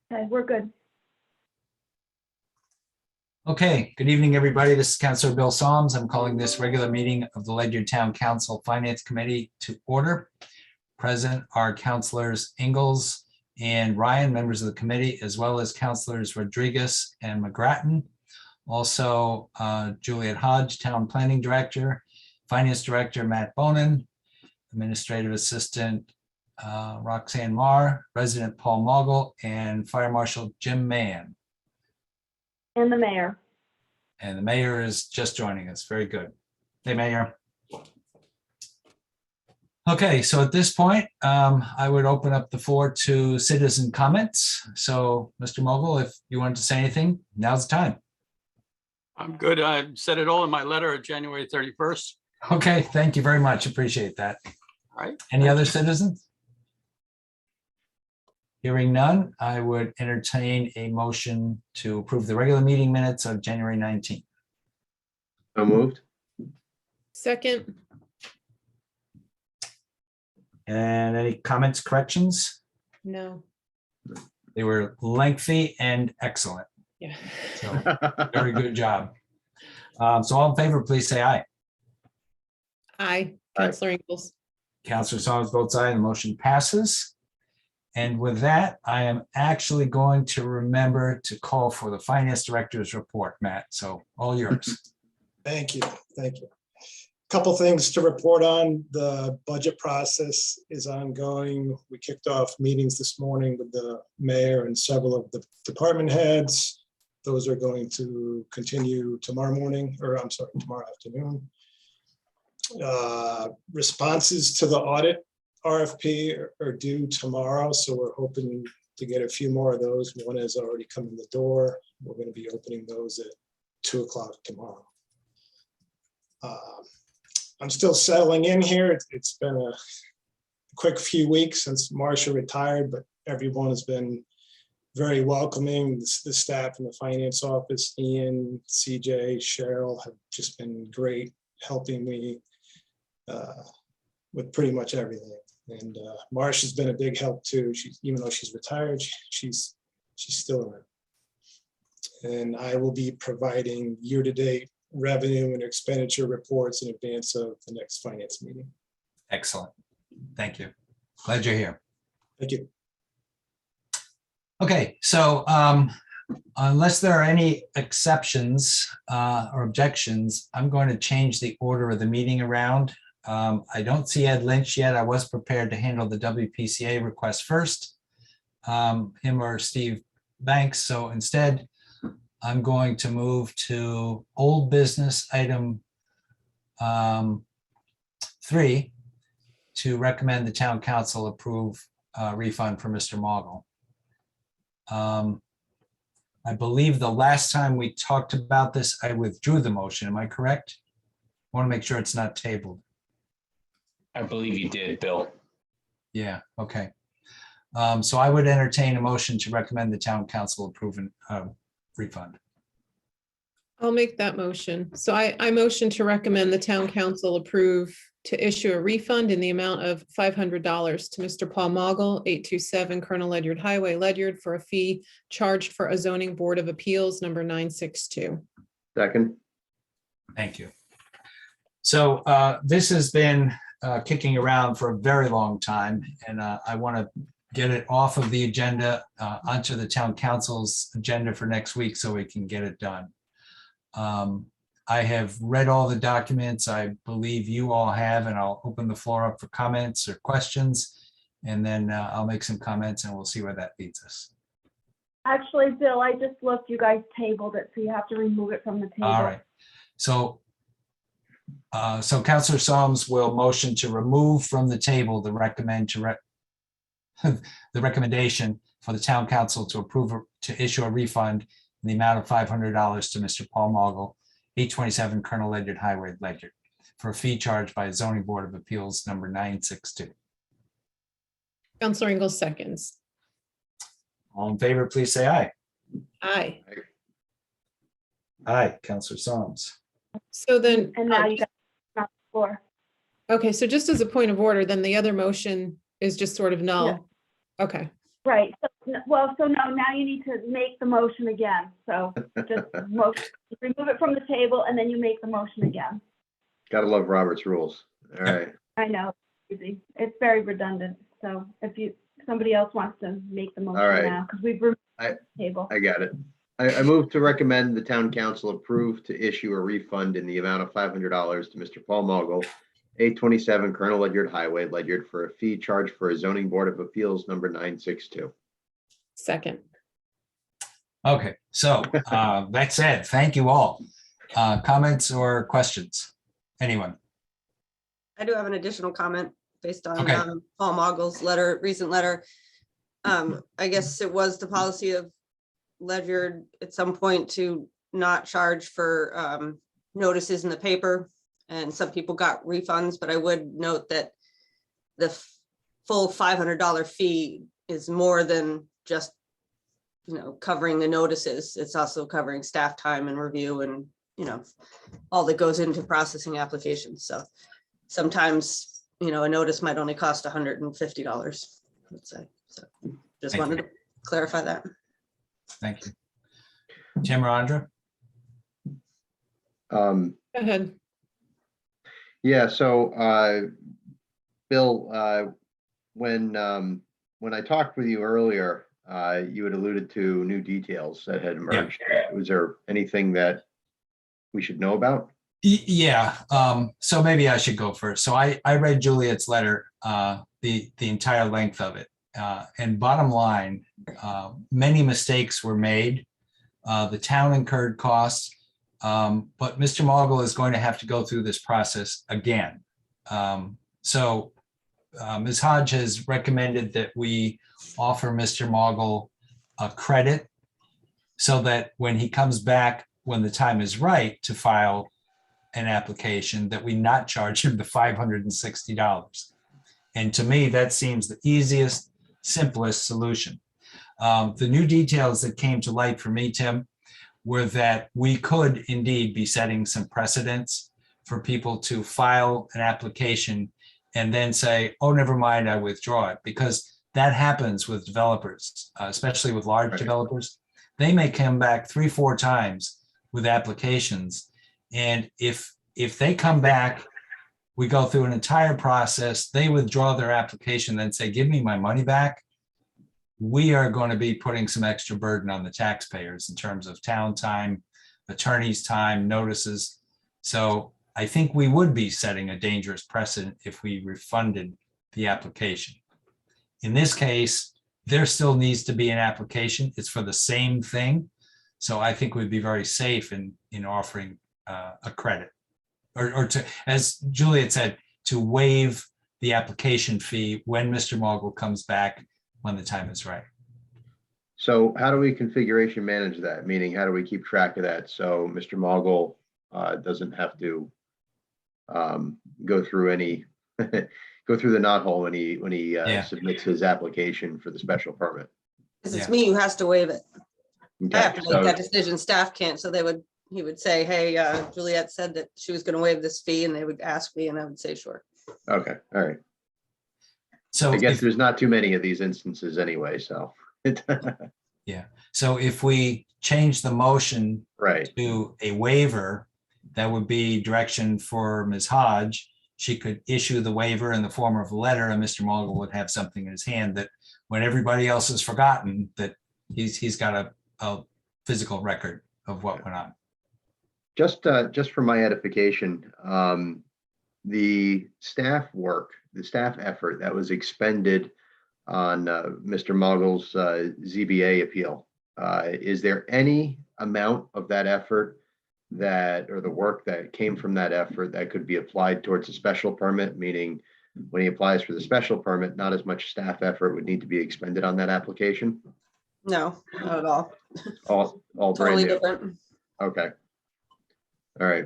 Okay, we're good. Okay, good evening, everybody. This is Councilor Bill Solms. I'm calling this regular meeting of the Ledyard Town Council Finance Committee to order. Present are Councilors Ingalls and Ryan, members of the committee, as well as Councilors Rodriguez and McGrattan. Also, Juliet Hodge, Town Planning Director, Finance Director Matt Bonin, Administrative Assistant Roxanne Marr, Resident Paul Maugle, and Fire Marshal Jim Mann. And the mayor. And the mayor is just joining us. Very good. Hey, Mayor. Okay, so at this point, I would open up the floor to citizen comments. So, Mr. Maugle, if you wanted to say anything, now's the time. I'm good. I said it all in my letter of January 31st. Okay, thank you very much. Appreciate that. All right. Any other citizens? Hearing none, I would entertain a motion to approve the regular meeting minutes of January 19th. So moved. Second. And any comments, corrections? No. They were lengthy and excellent. Yeah. So very good job. So all in favor, please say aye. Aye. Councilor Ingalls. Councilor Solms votes aye, and the motion passes. And with that, I am actually going to remember to call for the finance director's report, Matt. So all yours. Thank you. Thank you. Couple things to report on. The budget process is ongoing. We kicked off meetings this morning with the mayor and several of the department heads. Those are going to continue tomorrow morning, or I'm sorry, tomorrow afternoon. Responses to the audit RFP are due tomorrow, so we're hoping to get a few more of those. One has already come in the door. We're going to be opening those at 2 o'clock tomorrow. I'm still settling in here. It's been a quick few weeks since Marcia retired, but everyone has been very welcoming. The staff in the finance office, Ian, CJ, Cheryl have just been great helping me with pretty much everything. And Marcia's been a big help too. Even though she's retired, she's still around. And I will be providing year-to-date revenue and expenditure reports in advance of the next finance meeting. Excellent. Thank you. Glad you're here. Thank you. Okay, so unless there are any exceptions or objections, I'm going to change the order of the meeting around. I don't see Ed Lynch yet. I was prepared to handle the WPCA request first, him or Steve Banks. So instead, I'm going to move to old business item 3 to recommend the town council approve refund for Mr. Maugle. I believe the last time we talked about this, I withdrew the motion. Am I correct? I want to make sure it's not tabled. I believe you did, Bill. Yeah, okay. So I would entertain a motion to recommend the town council approve a refund. I'll make that motion. So I motion to recommend the town council approve to issue a refund in the amount of $500 to Mr. Paul Maugle, 827 Colonel Ledyard Highway, Ledyard, for a fee charged for a zoning board of appeals number 962. Second. Thank you. So this has been kicking around for a very long time, and I want to get it off of the agenda onto the town council's agenda for next week so we can get it done. I have read all the documents. I believe you all have, and I'll open the floor up for comments or questions, and then I'll make some comments and we'll see where that leads us. Actually, Bill, I just looked, you guys tabled it, so you have to remove it from the table. All right. So Councilor Solms will motion to remove from the table the recommendation for the town council to approve to issue a refund in the amount of $500 to Mr. Paul Maugle, 827 Colonel Ledyard Highway, Ledyard, for a fee charged by a zoning board of appeals number 962. Councilor Ingalls seconds. All in favor, please say aye. Aye. Aye, Councilor Solms. So then, And now you got it on the floor. okay, so just as a point of order, then the other motion is just sort of null. Okay, Right, so no, now you need to make the motion again, so just remove it from the table and then you make the motion again. Gotta love Robert's rules. All right. I know, it's easy, it's very redundant, so if somebody else wants to make the motion right. now, because we've removed I- the table. I got it. I move to recommend the town council approve to issue a refund in the amount of $500 to Mr. Paul Maugle, 827 Colonel Ledyard Highway, Ledyard, for a fee charged for a zoning board of appeals number 962. Second. Okay, so that said, thank you all. Comments or questions? Anyone? I do have an additional comment based on Okay. Paul Maugle's recent letter. I guess it was the policy of Ledyard at some point to not charge for notices in the paper, and some people got refunds, but I would note that the full $500 fee is more than just, covering the notices. It's also covering staff time and review and, all that goes into processing applications. So sometimes, a notice might only cost $150, let's say. So just Thank wanted you. to clarify that. Thank you. Tim or Andra? Um, Go ahead. Yeah, so Bill, when I talked with you earlier, you had alluded to new details that had emerged. Was there anything that we should know about? Yeah, so maybe I should go first. So I read Juliet's letter, the entire length of it. And bottom line, many mistakes were made. The town incurred costs, but Mr. Maugle is going to have to go through this process again. So Ms. Hodge has recommended that we offer Mr. Maugle a credit so that when he comes back, when the time is right to file an application, that we not charge him the $560. And to me, that seems the easiest, simplest solution. The new details that came to light for me, Tim, were that we could indeed be setting some precedents for people to file an application and then say, oh, never mind, I withdraw it, because that happens with developers, especially with large Right. developers. They may come back 3-4 times with applications. And if they come back, we go through an entire process, they withdraw their application, then say, give me my money back. We are going to be putting some extra burden on the taxpayers in terms of town time, attorney's time, notices. So I think we would be setting a dangerous precedent if we refunded the application. In this case, there still needs to be an application. It's for the same thing. So I think we'd be very safe in offering a credit, or to, as Juliet said, to waive the application fee when Mr. Maugle comes back when the time is right. So how do we configuration manage that? Meaning, how do we keep track of that? So Mr. Maugle doesn't have to go through any, go through the knothole when he submits his application for the special permit. Because it's Yeah. me who has to waive it. I Okay, have to make so- that decision. Staff can't. So he would say, hey, Juliet said that she was going to waive this fee, and they would ask me and I would say, sure. Okay, all right. So I guess if, there's not too many of these instances anyway, so. so if we change the motion Right, to a waiver, that would be direction for Ms. Hodge. She could issue the waiver in the form of a letter, and Mr. Maugle would have something in his hand that when everybody else has forgotten, that he's got a physical record of what went on. just for my edification, the staff work, the staff effort that was expended on Mr. Maugle's ZBA appeal, is there any amount of that effort or the work that came from that effort that could be applied towards a special permit, meaning when he applies for the special permit, not as much staff effort would need to be expended on that application? No, not at all. All brand Totally new. different. Okay. All right.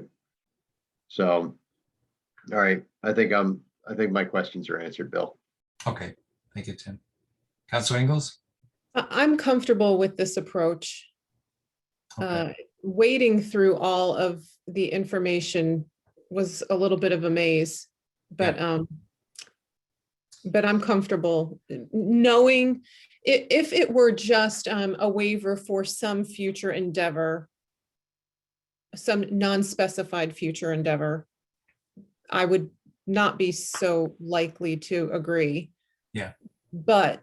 So, all right, I think my questions are answered, Bill. Okay, thank you, Tim. Councilor Ingalls? I'm comfortable with this approach. Okay. Wading through all of the information was a little bit of a maze, but I'm comfortable knowing If it were just a waiver for some future endeavor, some non-specified future endeavor, I would not be so likely to agree. Yeah. But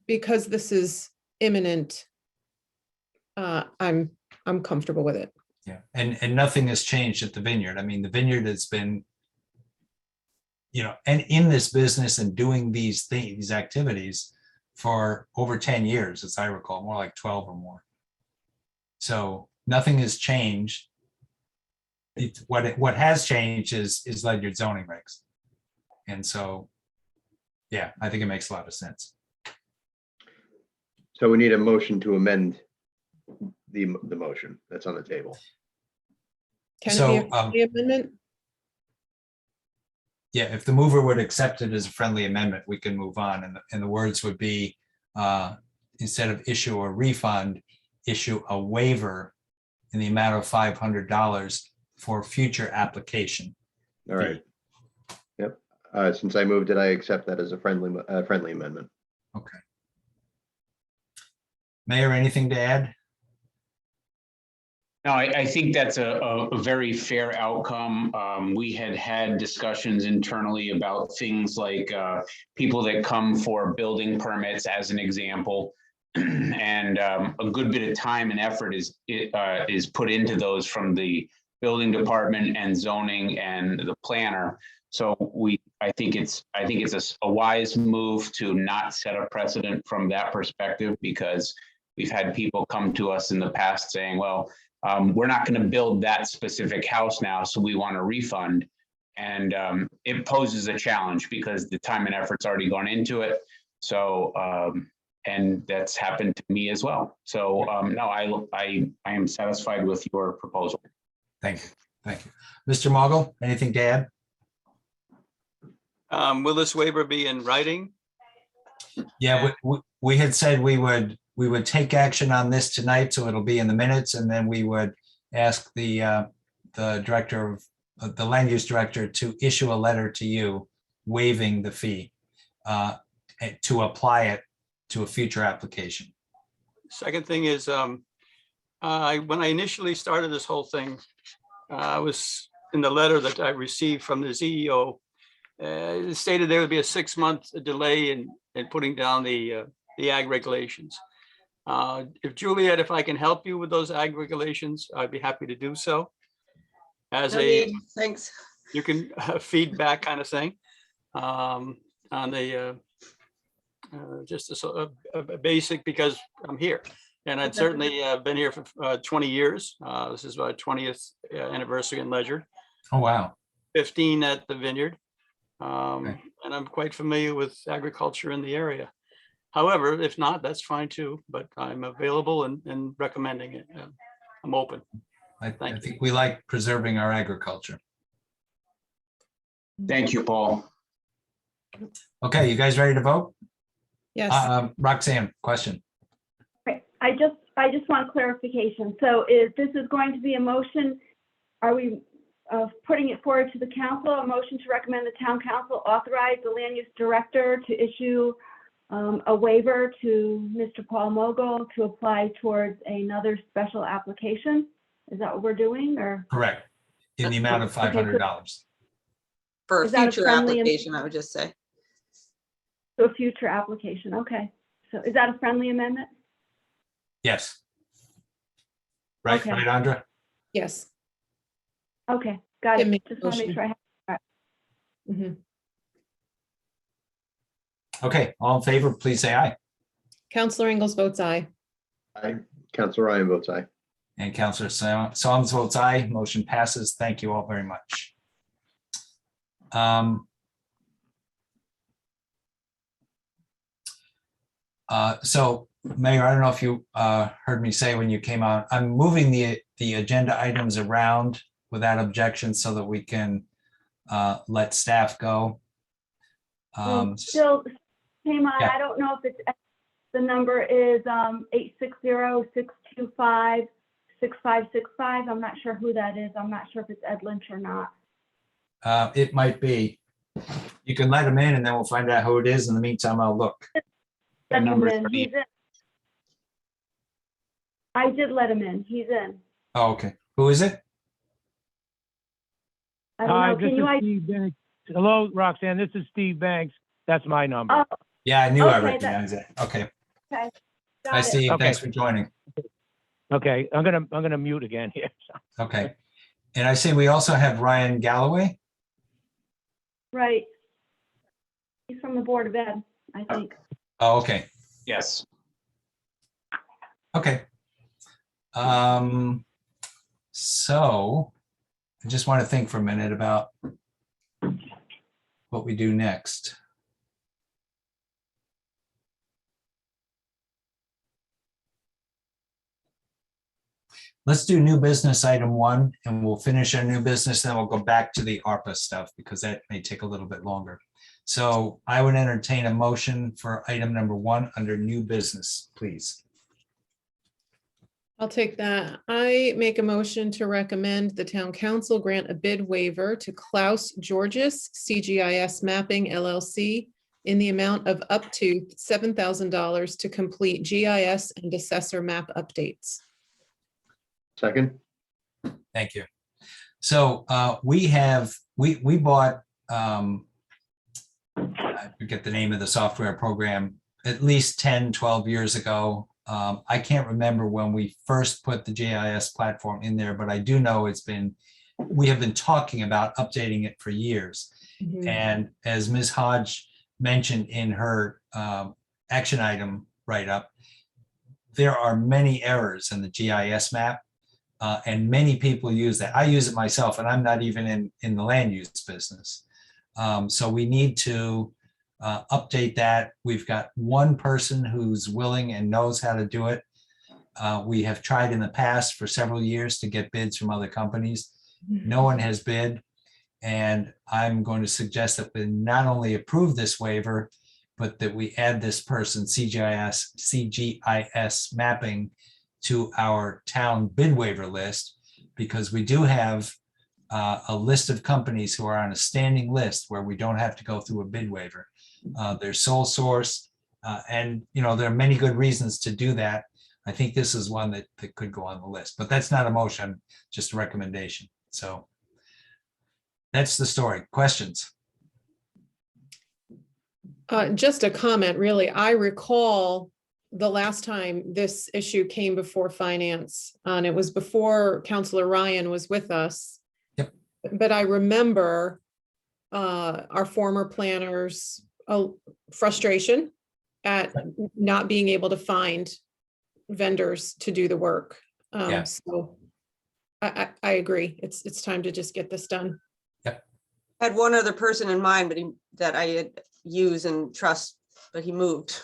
because this is imminent, I'm comfortable with it. Yeah, and nothing has changed at the vineyard. I mean, the vineyard has been, and in this business and doing these things, these activities for over 10 years, as I recall, more like 12 or more. So nothing has changed. What has changed is Ledyard zoning regs. And so, yeah, I think it makes a lot of sense. So we need a motion to amend the motion that's on the table. Can it So, be a friendly amendment? Yeah, if the mover would accept it as a friendly amendment, we can move on. And the words would be, instead of issue a refund, issue a waiver in the amount of $500 for future application. All right. Yep. Since I moved it, I accept that as a friendly amendment. Okay. Mayor, anything to add? No, I think that's a very fair outcome. We had discussions internally about things like people that come for building permits, as an example. And a good bit of time and effort is put into those from the building department and zoning and the planner. So I think it's a wise move to not set a precedent from that perspective, because we've had people come to us in the past saying, well, we're not going to build that specific house now, so we want a refund. And it poses a challenge because the time and effort's already gone into it. So, and that's happened to me as well. So no, I am satisfied with your proposal. Thank you. Thank you. Mr. Maugle, anything to add? Will this waiver be in writing? Yeah, we had said we would take action on this tonight, so it'll be in the minutes, and then we would ask the director of the land use director to issue a letter to you waiving the fee to apply it to a future application. Second thing is, when I initially started this whole thing, I was in the letter that I received from the CEO. It stated there would be a 6-month delay in putting down the ag regulations. If Juliet, if I can help you with those ag regulations, I'd be happy to do so. As Thanks. you can feedback kind of thing on the just a basic, because I'm here and I'd certainly been here for 20 years. This is my 20th anniversary in Ledyard. Oh, wow. 15 at the vineyard. Okay. And I'm quite familiar with agriculture in the area. However, if not, that's fine too, but I'm available and recommending it. I'm open. I think we like preserving our agriculture. Thank you, Paul. Okay, you guys ready to vote? Yes. Roxanne, question. Okay, I just want clarification. So this is going to be a motion, are we putting it forward to the council, a motion to recommend the town council authorize the land use director to issue a waiver to Mr. Paul Maugle to apply towards another special application? Is that what we're doing, or? Correct. In the amount of $500. For a Is that a future friendly application, I would just say. So a future application, okay. So is that a friendly amendment? Yes. Right, Okay. right, Andra? Yes. Okay, got Can it. make Just a want to make motion. sure I have. Mhm. Okay, all in favor, please say aye. Counselor Ingalls votes aye. Aye. Councilor Ryan votes aye. And Councillor Solms votes aye. Motion passes. Thank you all very much. So Mayor, I don't know if you heard me say when you came out, I'm moving the agenda items around without objection so that we can let staff go. Still came on, yeah. I don't know if it's, the number is 860-625-6565. I'm not sure who that is. I'm not sure if it's Ed Lynch or not. It might be. You can let him in and then we'll find out who it is. In the meantime, I'll look. That number He's 30. in. I did let him in. He's in. Oh, okay. Who is it? I don't know. This Can you, is Steve Banks. Hello, Roxanne, this is Steve Banks. That's my number. oh, Yeah, I knew I Okay, recognized it. Okay. okay. Hi, Got it. Steve. Okay. Thanks for joining. Okay, I'm gonna mute again here. Okay. And I see we also have Ryan Galloway. Right. He's from the Board of Ed, I think. Oh, okay. Yes. Okay. So I just want to think for a minute about what we do next. Let's do new business item 1 and we'll finish our new business. Then we'll go back to the ARPA stuff because that may take a little bit longer. So I would entertain a motion for item number 1 under new business, please. I'll take that. I make a motion to recommend the town council grant a bid waiver to Klaus Georges CGIS Mapping LLC in the amount of up to $7,000 to complete GIS and assessor map updates. Second, Thank you. So we bought, I forget the name of the software program, at least 10, 12 years ago. I can't remember when we first put the GIS platform in there, but I do know we have been talking about updating it for years. Mhm. And as Ms. Hodge mentioned in her action item write-up, there are many errors in the GIS map. And many people use that. I use it myself, and I'm not even in the land use business. So we need to update that. We've got one person who's willing and knows how to do it. We have tried in the past for several years to get bids from other companies. No one has bid. And I'm going to suggest that we not only approve this waiver, but that we add this person CGIS mapping to our town bid waiver list, because we do have a list of companies who are on a standing list where we don't have to go through a bid waiver. They're sole source, and there are many good reasons to do that. I think this is one that could go on the list, but that's not a motion, just a recommendation. So that's the story. Questions? Just a comment, really. I recall the last time this issue came before finance, and it was before Councilor Ryan was with us. Yep. But I remember our former planners' frustration at not being able to find vendors to do the work. Yeah. So I agree. It's time to just get this done. I had one other person in mind, but that I had use and trust, but he moved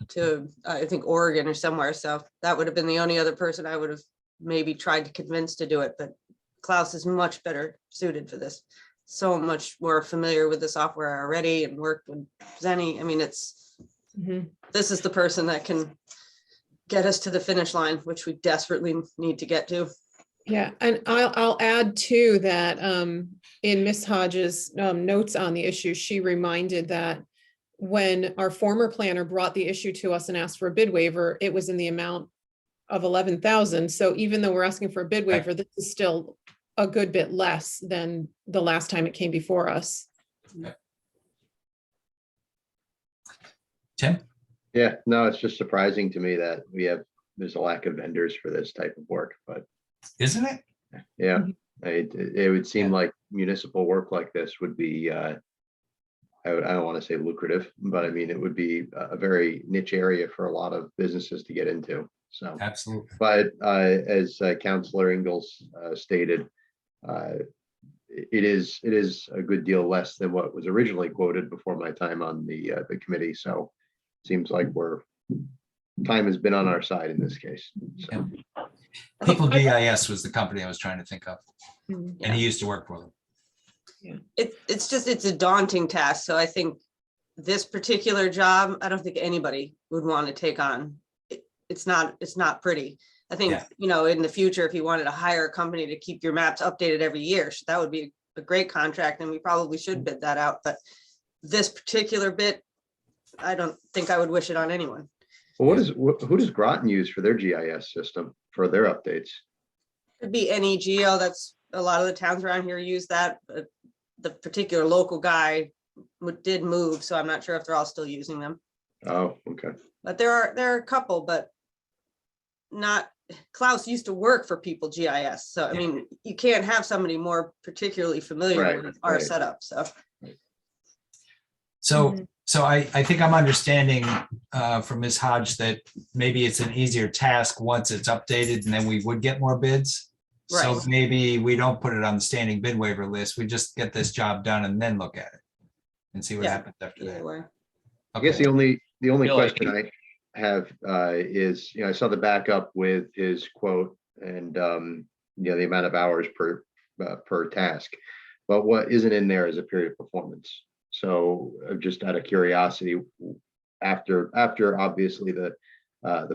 to I think Oregon or somewhere. So that would have been the only other person I would have maybe tried to convince to do it. But Klaus is much better suited for this. So much more familiar with the software already and worked with Zenny. I mean, this is the person that can get us to the finish line, which we desperately need to get to. Yeah, and I'll add too that in Ms. Hodges' notes on the issue, she reminded that when our former planner brought the issue to us and asked for a bid waiver, it was in the amount of 11,000. So even though we're asking for a bid waiver, this is still a good bit less than the last time it came before us. Tim? yeah, no, it's just surprising to me that there's a lack of vendors for this type of work, but Isn't it? yeah, it would seem like municipal work like this would be, I don't want to say lucrative, but I mean, it would be a very niche area for a lot of businesses to get into. So, Absolutely. but as Councilor Ingalls stated, it is a good deal less than what was originally quoted before my time on the committee. So seems like time has been on our side in this case. So. People GIS was the company I was trying to think of, Mhm. and he used to work for them. It's a daunting task. So I think this particular job, I don't think anybody would want to take on. It's not pretty. I think, in the future, if you wanted to hire a company to keep your maps updated every year, that would be a great contract, and we probably should bid that out. But this particular bit, I don't think I would wish it on anyone. Well, who does Groton use for their GIS system for their updates? It'd be NEGO. That's a lot of the towns around here use that, but the particular local guy did move, so I'm not sure if they're all still using them. Oh, okay. But there are a couple, but not, Klaus used to work for People GIS. So, I mean, you can't have somebody more particularly familiar Right, with our right. setup, so. So I think I'm understanding from Ms. Hodge that maybe it's an easier task once it's updated and then we would get more bids. So Right. maybe we don't put it on the standing bid waiver list. We just get this job done and then look at it and see what Yeah, happens after Either that. way. I guess Okay. the only Bill, I question I have is, I saw the backup with his quote and, the amount of hours per task. But what isn't in there is a period of performance. So just out of curiosity, after obviously the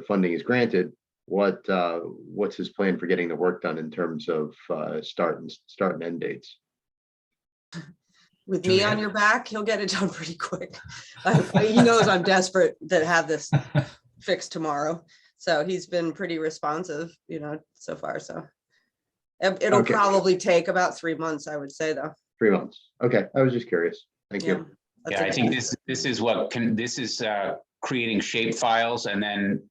funding is granted, what's his plan for getting the work done in terms of start and end dates? With me on your back, he'll get it done pretty quick. He knows I'm desperate to have this fixed tomorrow. So he's been pretty responsive, so far. So it'll Okay. probably take about 3 months, I would say, though. 3 months. Okay, I was just curious. Thank you. That's Yeah, I it. think this is creating shape files and then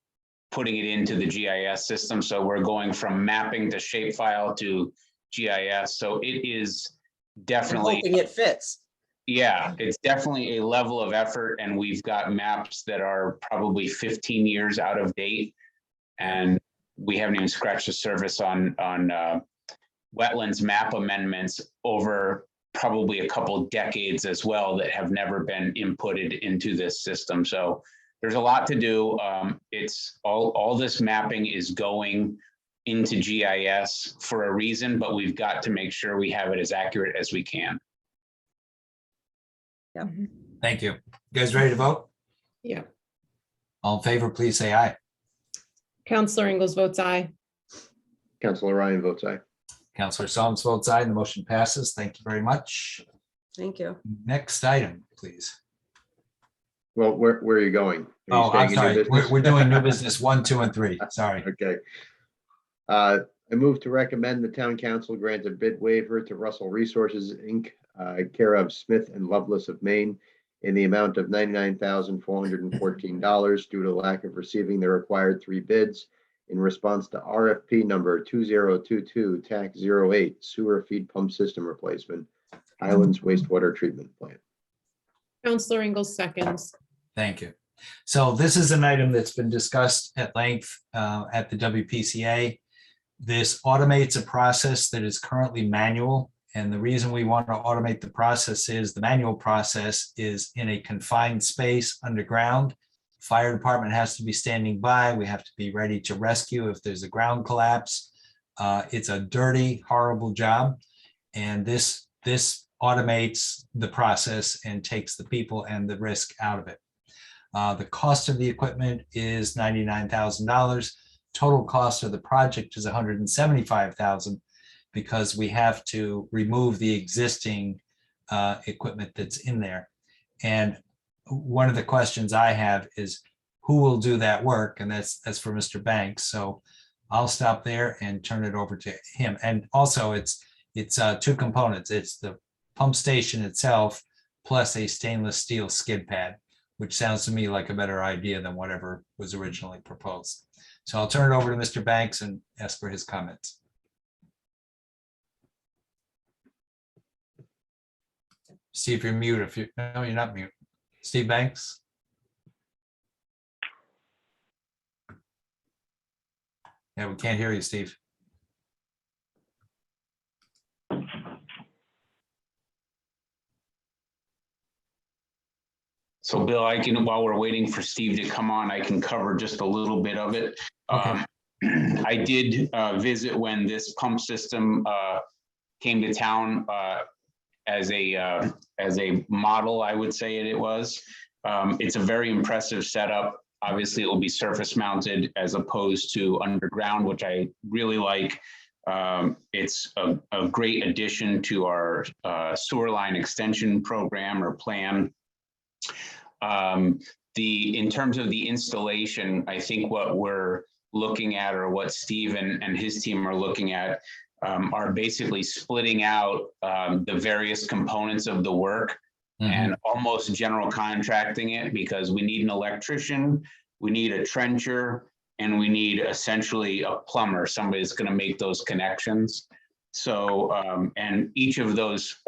putting it into the GIS system. So we're going from mapping to shape file to GIS. So it is I'm definitely, hoping it fits. yeah, it's definitely a level of effort, and we've got maps that are probably 15 years out of date. And we haven't even scratched the surface on wetlands map amendments over probably a couple decades as well that have never been inputted into this system. So there's a lot to do. It's all this mapping is going into GIS for a reason, but we've got to make sure we have it as accurate as we can. Thank you. You guys ready to vote? Yeah. All in favor, please say aye. Counselor Ingalls votes aye. Councilor Ryan votes aye. Counselor Psalms votes aye, and the motion passes. Thank you very much. Thank you. Next item, please. Well, where are you going? Are you Oh, I'm staying in your sorry. business? We're doing new business 1, 2, and 3. Sorry. Okay. I move to recommend the town council grant a bid waiver to Russell Resources, Inc., care of Smith and Lovelace of Maine, in the amount of $99,414 due to lack of receiving the required 3 bids in response to RFP number 2022 TAC 08 sewer feed pump system replacement, Highlands wastewater treatment plant. Counselor Ingalls seconds. Thank you. So this is an item that's been discussed at length at the WPCA. This automates a process that is currently manual. And the reason we want to automate the process is the manual process is in a confined space underground. Fire department has to be standing by. We have to be ready to rescue if there's a ground collapse. It's a dirty, horrible job. And this automates the process and takes the people and the risk out of it. The cost of the equipment is $99,000. Total cost of the project is $175,000 because we have to remove the existing equipment that's in there. And one of the questions I have is who will do that work? And that's for Mr. Banks. So I'll stop there and turn it over to him. And also it's 2 components. It's the pump station itself plus a stainless steel skid pad, which sounds to me like a better idea than whatever was originally proposed. So I'll turn it over to Mr. Banks and ask for his comments. Steve, you're mute. No, you're not mute. Steve Banks. Yeah, we can't hear you, Steve. So Bill, while we're waiting for Steve to come on, I can cover just a little bit of it. Okay. I did visit when this pump system came to town as a model, I would say it was. It's a very impressive setup. Obviously, it will be surface mounted as opposed to underground, which I really like. It's a great addition to our sewer line extension program or plan. in terms of the installation, I think what we're looking at, or what Steve and his team are looking at, are basically splitting out the various components of the work and almost general contracting it, because we need an electrician, we need a trencher, and we need essentially a plumber, somebody that's going to make those connections. So, and each of those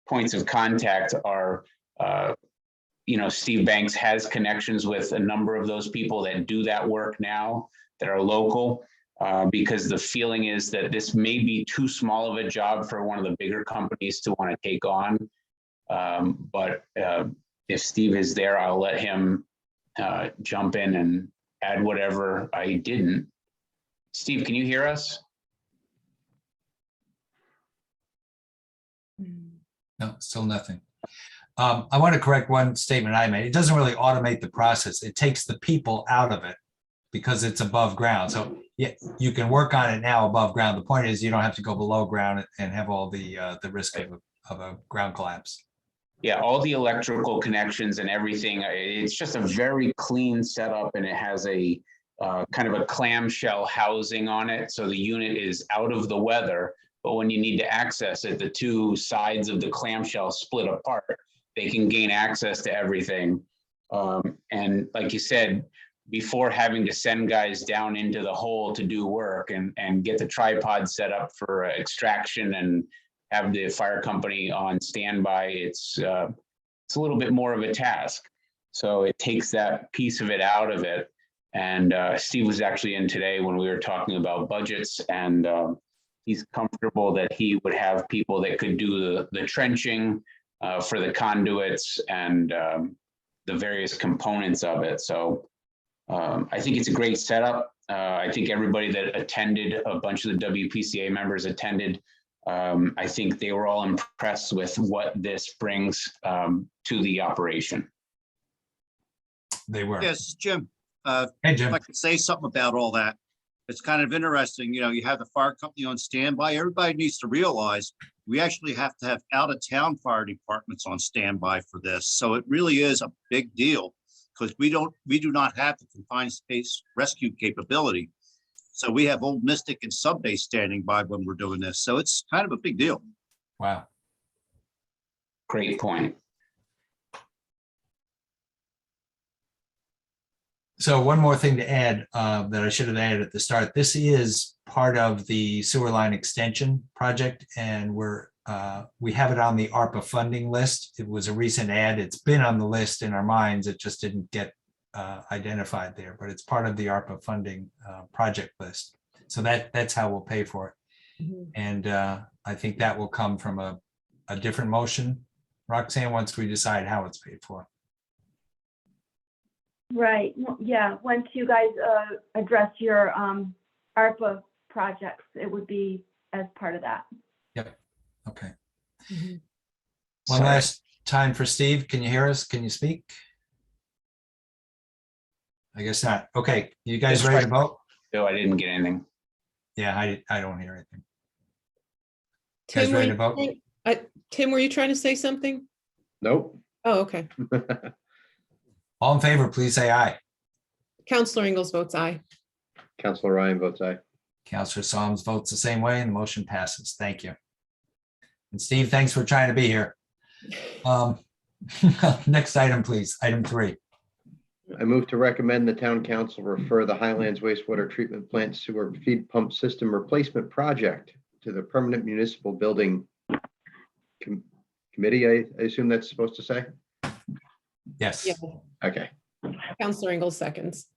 points of contact are, Steve Banks has connections with a number of those people that do that work now that are local, because the feeling is that this may be too small of a job for one of the bigger companies to want to take on. But if Steve is there, I'll let him jump in and add whatever I didn't. Steve, can you hear us? No, still nothing. I want to correct one statement I made. It doesn't really automate the process. It takes the people out of it because it's above ground. So yeah, you can work on it now above ground. The point is you don't have to go below ground and have all the risk of a ground collapse. Yeah, all the electrical connections and everything. It's just a very clean setup, and it has a kind of a clamshell housing on it. So the unit is out of the weather, but when you need to access it, the two sides of the clamshell split apart. They can gain access to everything. And like you said, before having to send guys down into the hole to do work and get the tripod set up for extraction and have the fire company on standby, it's a little bit more of a task. So it takes that piece of it out of it. And Steve was actually in today when we were talking about budgets, and he's comfortable that he would have people that could do the trenching for the conduits and the various components of it. So I think it's a great setup. I think everybody that attended, a bunch of the WPCA members attended. I think they were all impressed with what this brings to the operation. They were. Yes, Jim. Hey, Jim. If I could say something about all that, it's kind of interesting. You know, you have the fire company on standby. Everybody needs to realize we actually have to have out-of-town fire departments on standby for this. So it really is a big deal because we do not have the confined space rescue capability. So we have Old Mystic and Subbase standing by when we're doing this. So it's kind of a big deal. Wow. Great point. So one more thing to add that I should have added at the start. This is part of the sewer line extension project, and we have it on the ARPA funding list. It was a recent add. It's been on the list in our minds. It just didn't get identified there, but it's part of the ARPA funding project list. So that's how we'll pay for it. And I think that will come from a different motion, Roxanne, once we decide how it's paid for. Right, yeah, once you guys address your ARPA projects, it would be as part of that. Yep, okay. Mhm. One Sorry. last time for Steve. Can you hear us? Can you speak? I guess not. Okay, you guys That's ready to right. vote? No, I didn't get anything. Yeah, I don't hear anything. Tim, Guys were ready you to vote? trying- Tim, were you trying to say something? Nope. Oh, okay. All in favor, please say aye. Counselor Ingalls votes aye. Counselor Ryan votes aye. Counselor Solms votes the same way, and the motion passes. Thank you. And Steve, thanks for trying to be here. Next item, please. Item 3. I move to recommend the town council refer the Highlands wastewater treatment plant sewer feed pump system replacement project to the permanent municipal building committee. I assume that's supposed to say? Yes. Yeah. Okay. Counselor Ingalls seconds.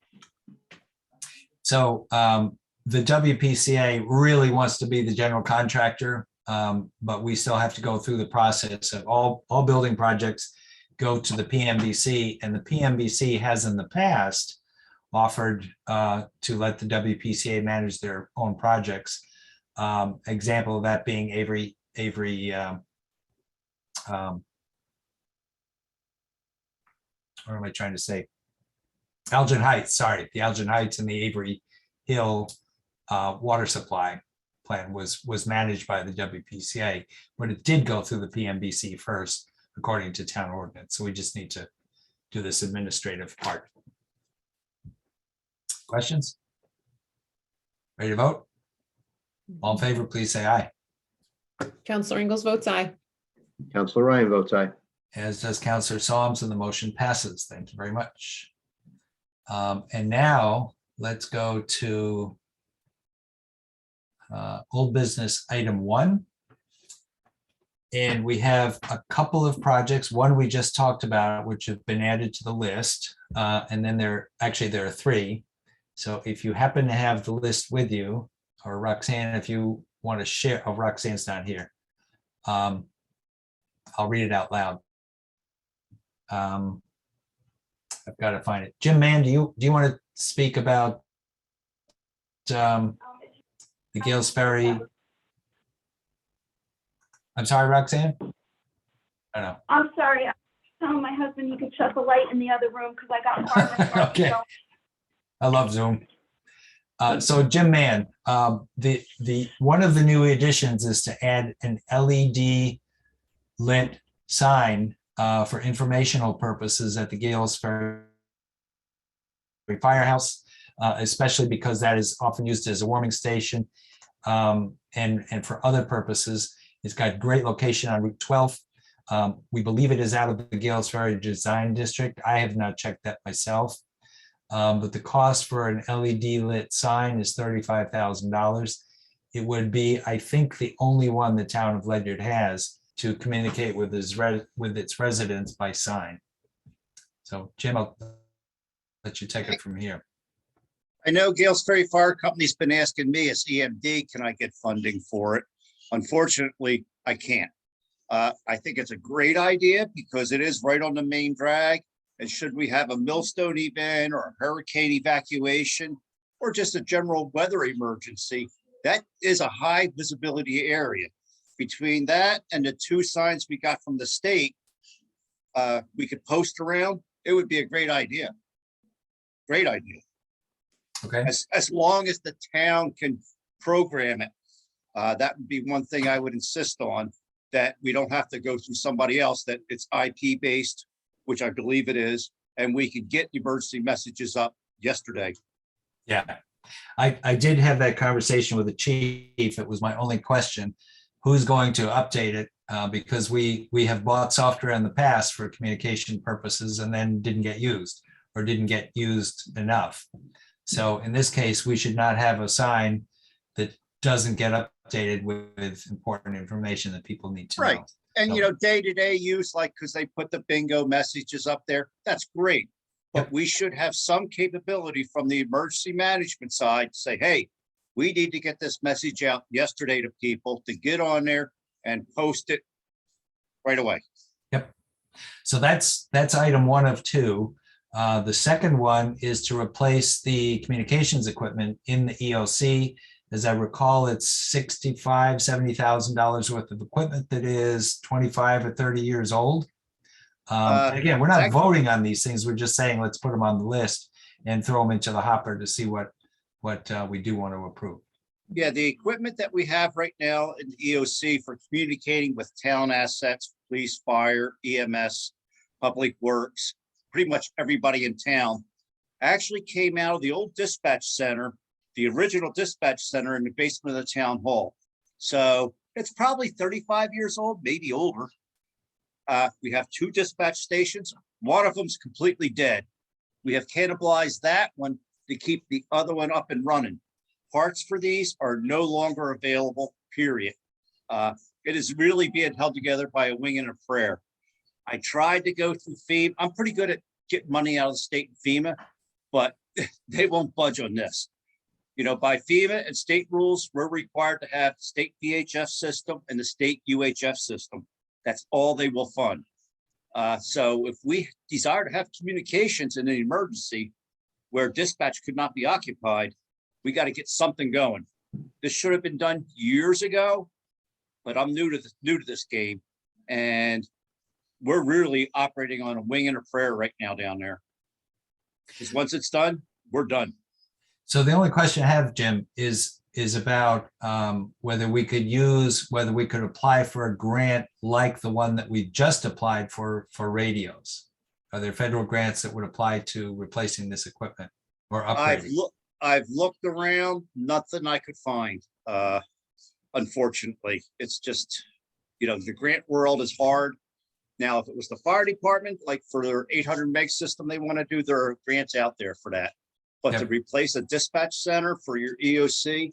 So the WPCA really wants to be the general contractor, but we still have to go through the process of all building projects go to the PMBC, and the PMBC has in the past offered to let the WPCA manage their own projects. Example of that being Avery what am I trying to say? Elgin Heights, sorry, the Elgin Heights and the Avery Hill water supply plan was managed by the WPCA, but it did go through the PMBC first, according to town ordinance. So we just need to do this administrative part. Questions? Ready to vote? All in favor, please say aye. Counselor Ingalls votes aye. Counselor Ryan votes aye. As does Counselor Psalms, and the motion passes. Thank you very much. And now let's go to old business item 1. And we have a couple of projects. One we just talked about, which have been added to the list. And then there are 3. So if you happen to have the list with you, or Roxanne, if you want to share, oh, Roxanne's not here. I'll read it out loud. I've got to find it. Jim Mann, do you want to speak about the Gales Ferry? I'm sorry, Roxanne? I don't know. I'm sorry. I was telling my husband he could shut the light in the other room because I got farmers market Okay. going. I love Zoom. So Jim Mann, the one of the new additions is to add an LED lit sign for informational purposes at the Gales Ferry Firehouse, especially because that is often used as a warming station and for other purposes. It's got great location on Route 12. We believe it is out of the Gales Ferry Design District. I have not checked that myself. But the cost for an LED lit sign is $35,000. It would be, I think, the only one the town of Ledyard has to communicate with its residents by sign. So Jim, I'll let you take it from here. I know Gales Ferry Fire Company's been asking me as EMD, can I get funding for it? Unfortunately, I can't. I think it's a great idea because it is right on the main drag. And should we have a millstone event or a hurricane evacuation or just a general weather emergency, that is a high visibility area. Between that and the 2 signs we got from the state, we could post around, it would be a great idea. Great idea. Okay. As long as the town can program it, that would be one thing I would insist on, that we don't have to go through somebody else, that it's IP based, which I believe it is, and we could get emergency messages up yesterday. Yeah, I did have that conversation with the chief. It was my only question. Who's going to update it? Because we have bought software in the past for communication purposes and then didn't get used or didn't get used enough. So in this case, we should not have a sign that doesn't get updated with important information that people need to know. And, you know, day-to-day use, like, because they put the bingo messages up there, that's great. But we should have some capability from the emergency management side to say, hey, we need to get this message out yesterday to people to get on there and post it right away. Yep. So that's item 1 of 2. The second one is to replace the communications equipment in the EOC. As I recall, it's $65,000, $70,000 worth of equipment that is 25 or 30 years old. Again, we're not voting on these things. We're just saying, let's put them on the list and throw them into the hopper to see what we do want to approve. Yeah, the equipment that we have right now in the EOC for communicating with town assets, police, fire, EMS, public works, pretty much everybody in town, actually came out of the old dispatch center, the original dispatch center in the basement of the town hall. So it's probably 35 years old, maybe older. We have 2 dispatch stations. One of them's completely dead. We have cannibalized that one to keep the other one up and running. Parts for these are no longer available, period. It is really being held together by a wing and a prayer. I tried to go through FEMA. I'm pretty good at getting money out of the state and FEMA, but they won't budge on this. You know, by FEMA and state rules, we're required to have the state VHF system and the state UHF system. That's all they will fund. So if we desire to have communications in an emergency where dispatch could not be occupied, we got to get something going. This should have been done years ago, but I'm new to this game, and we're really operating on a wing and a prayer right now down there. Because once it's done, we're done. So the only question I have, Jim, is about whether we could apply for a grant like the one that we just applied for radios. Are there federal grants that would apply to replacing this equipment or I've upgrading? looked around, nothing I could find. Unfortunately, it's just, the grant world is hard. Now, if it was the fire department, like for their 800 meg system they want to do, there are grants out there for that. But to Yep. replace a dispatch center for your EOC,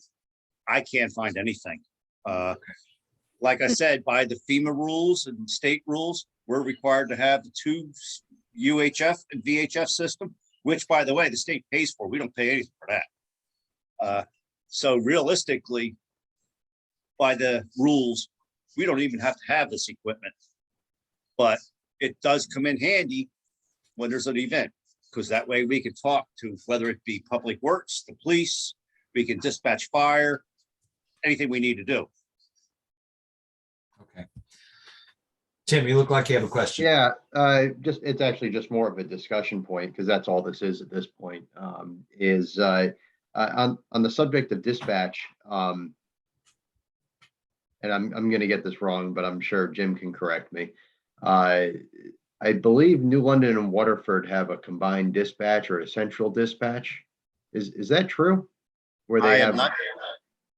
I can't find anything. Like I said, by the FEMA rules and state rules, we're required to have the two UHF and VHF system, which, by the way, the state pays for. We don't pay anything for that. So realistically, by the rules, we don't even have to have this equipment. But it does come in handy when there's an event, because that way we can talk to, whether it be Public Works, the police, we can dispatch fire, anything we need to do. Okay. Tim, you look like you have a question. Yeah, it's actually just more of a discussion point, because that's all this is at this point, on the subject of dispatch, and I'm gonna get this wrong, but I'm sure Jim can correct me. I believe New London and Waterford have a combined dispatch or a central dispatch. Is that true? Where they have,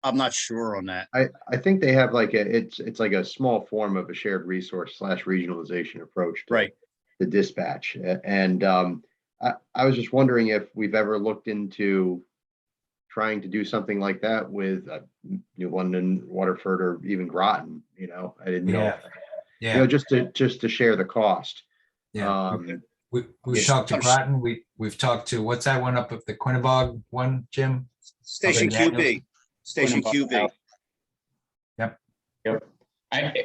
I'm not sure on that. I think they have like it's like a small form of a shared resource / regionalization approach to Right. the dispatch. And I was just wondering if we've ever looked into trying to do something like that with New London, Waterford, or even Groton. I didn't know. Yeah. Yeah. Just to share the cost. Yeah. We've yeah. talked to Groton. We've talked to, what's that one up at the Quinnebog one, Jim? Station Okay, QB. Station QB. Yep.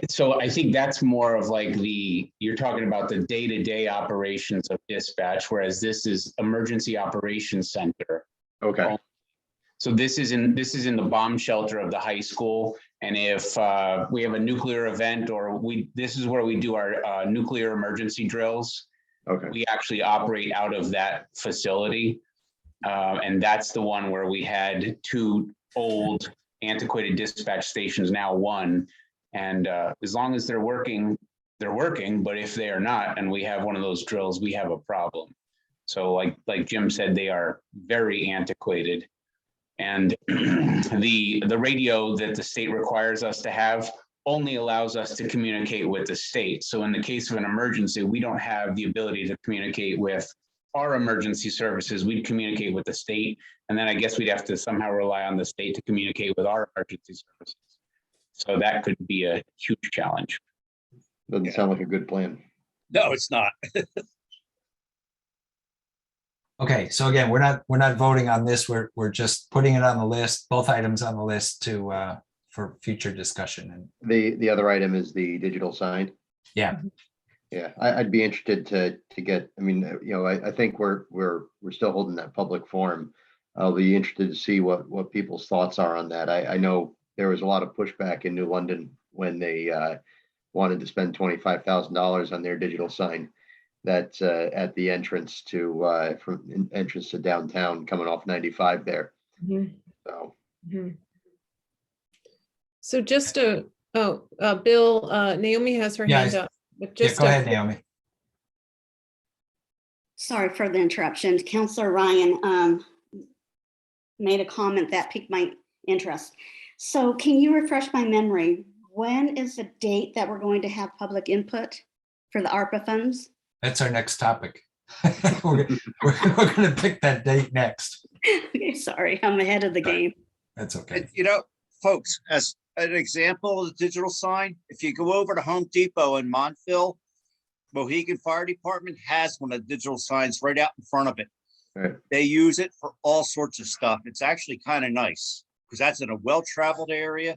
So I think that's more of like you're talking about the day-to-day operations of dispatch, whereas this is emergency operations center. Okay. So this is in the bomb shelter of the high school. And if we have a nuclear event, or this is where we do our nuclear emergency drills. Okay. We actually operate out of that facility. And that's the one where we had two old antiquated dispatch stations, now one. And as long as they're working, but if they are not, and we have one of those drills, we have a problem. So like Jim said, they are very antiquated. And the radio that the state requires us to have only allows us to communicate with the state. So in the case of an emergency, we don't have the ability to communicate with our emergency services. We'd communicate with the state, and then I guess we'd have to somehow rely on the state to communicate with our emergency services. So that could be a huge challenge. Doesn't sound like a good plan. No, it's not. Okay, so again, we're not voting on this. We're just putting it on the list, both items on the list for future discussion. And The other item is the digital sign. yeah, Yeah, I'd be interested to get. I mean, I think we're still holding that public forum. I'll be interested to see what people's thoughts are on that. I know there was a lot of pushback in New London when they wanted to spend $25,000 on their digital sign. That's at the entrance from entrance to downtown coming off 95 there. Mhm. So Mhm. So just Bill, Naomi has her Yeah, hand up. But yeah, just go ahead, Naomi. Sorry for the interruption. Councillor Ryan made a comment that piqued my interest. So can you refresh my memory? When is the date that we're going to have public input for the ARPA funds? That's our next topic. we're going to pick that date next. Okay, sorry, I'm ahead of the game. That's okay. And, folks, as an example of the digital sign, if you go over to Home Depot in Montville, Mohegan Fire Department has one of the digital signs right out in front of it. Right. They use it for all sorts of stuff. It's actually kind of nice because that's in a well-traveled area.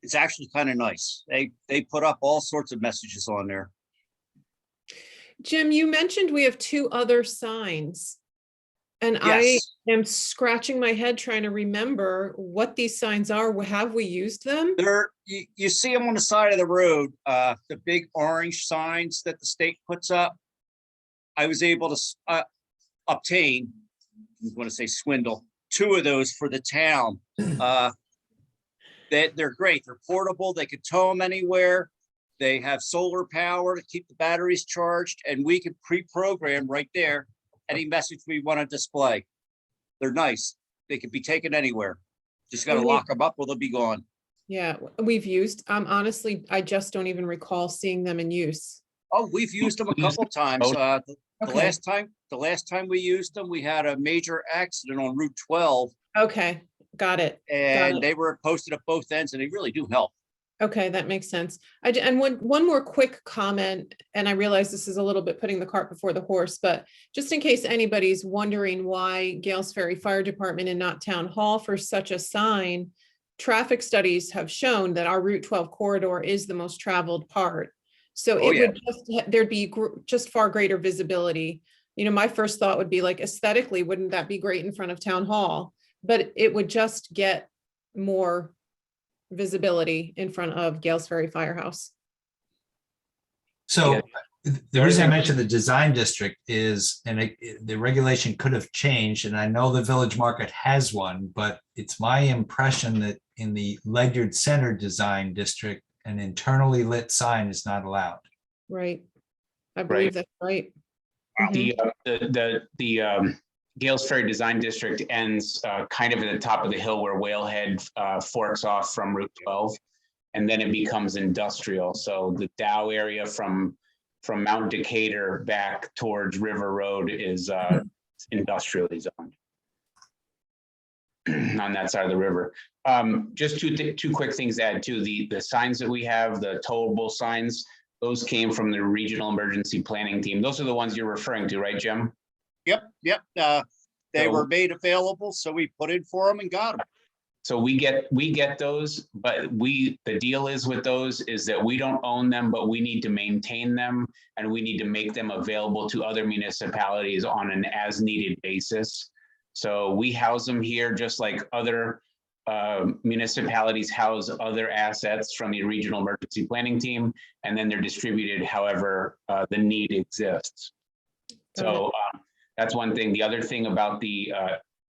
It's actually kind of nice. They put up all sorts of messages on there. Jim, you mentioned we have two other signs. And Yes. I am scratching my head trying to remember what these signs are. Have we used them? You see them on the side of the road, the big orange signs that the state puts up. I was able to obtain, I'm going to say swindle, two of those for the town. They're great. They're portable. They could tow them anywhere. They have solar power to keep the batteries charged, and we can pre-program right there any message we want to display. They're nice. They can be taken anywhere. Just got to And we- lock them up or they'll be gone. Yeah, we've used, honestly, I just don't even recall seeing them in use. Oh, we've used them a couple times. The Okay, last time we used them, we had a major accident on Route 12, okay, got it. and it. they were posted at both ends, and they really do help. Okay, that makes sense. And one more quick comment, and I realize this is a little bit putting the cart before the horse, but just in case anybody's wondering why Gales Ferry Fire Department and not Town Hall for such a sign, traffic studies have shown that our Route 12 corridor is the most traveled part. So Oh, it yeah. would just, there'd be just far greater visibility. You know, my first thought would be like aesthetically, wouldn't that be great in front of Town Hall? But it would just get more visibility in front of Gales Ferry Firehouse. So the reason I mentioned the design district is, and the regulation could have changed, and I know the Village Market has one, but it's my impression that in the Ledyard Center design district, an internally lit sign is not allowed. Right. I believe that's right. Mhm. The Gales Ferry Design District ends kind of at the top of the hill where Whalehead forks off from Route 12, and then it becomes industrial. So the Dow area from Mount Decatur back towards River Road is industrially zoned on that side of the river. Just two quick things to add to the signs that we have, the towable signs. Those came from the Regional Emergency Planning Team. Those are the ones you're referring to, right, Jim? Yep. They So- were made available, so we put in for them and got them. So we get those, but the deal is with those is that we don't own them, but we need to maintain them, and we need to make them available to other municipalities on an as needed basis. So we house them here just like other municipalities house other assets from the Regional Emergency Planning Team, and then they're distributed however the need exists. So that's one thing. The other thing about the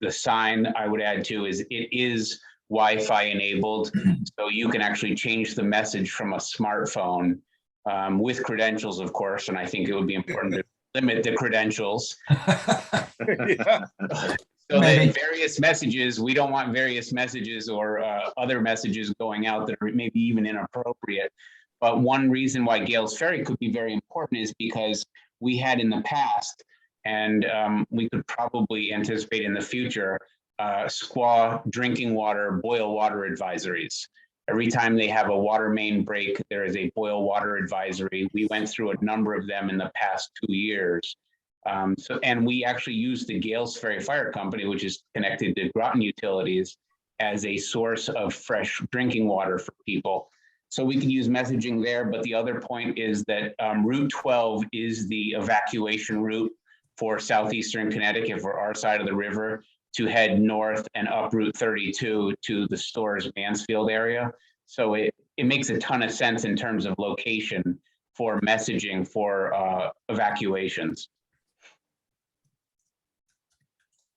sign I would add to is it is Wi-Fi enabled, so you can actually change the message from a smartphone with credentials, of course, and I think it would be important to limit the credentials. So then various messages, we don't want various messages or other messages going out that are maybe even inappropriate. But one reason why Gales Ferry could be very important is because we had in the past, and we could probably anticipate in the future, SQA drinking water, boil water advisories. Every time they have a water main break, there is a boil water advisory. We went through a number of them in the past 2 years. And we actually use the Gales Ferry Fire Company, which is connected to Groton Utilities, as a source of fresh drinking water for people. So we can use messaging there, but the other point is that Route 12 is the evacuation route for southeastern Connecticut, for our side of the river, to head north and up Route 32 to the Storrs Mansfield area. So it makes a ton of sense in terms of location for messaging for evacuations.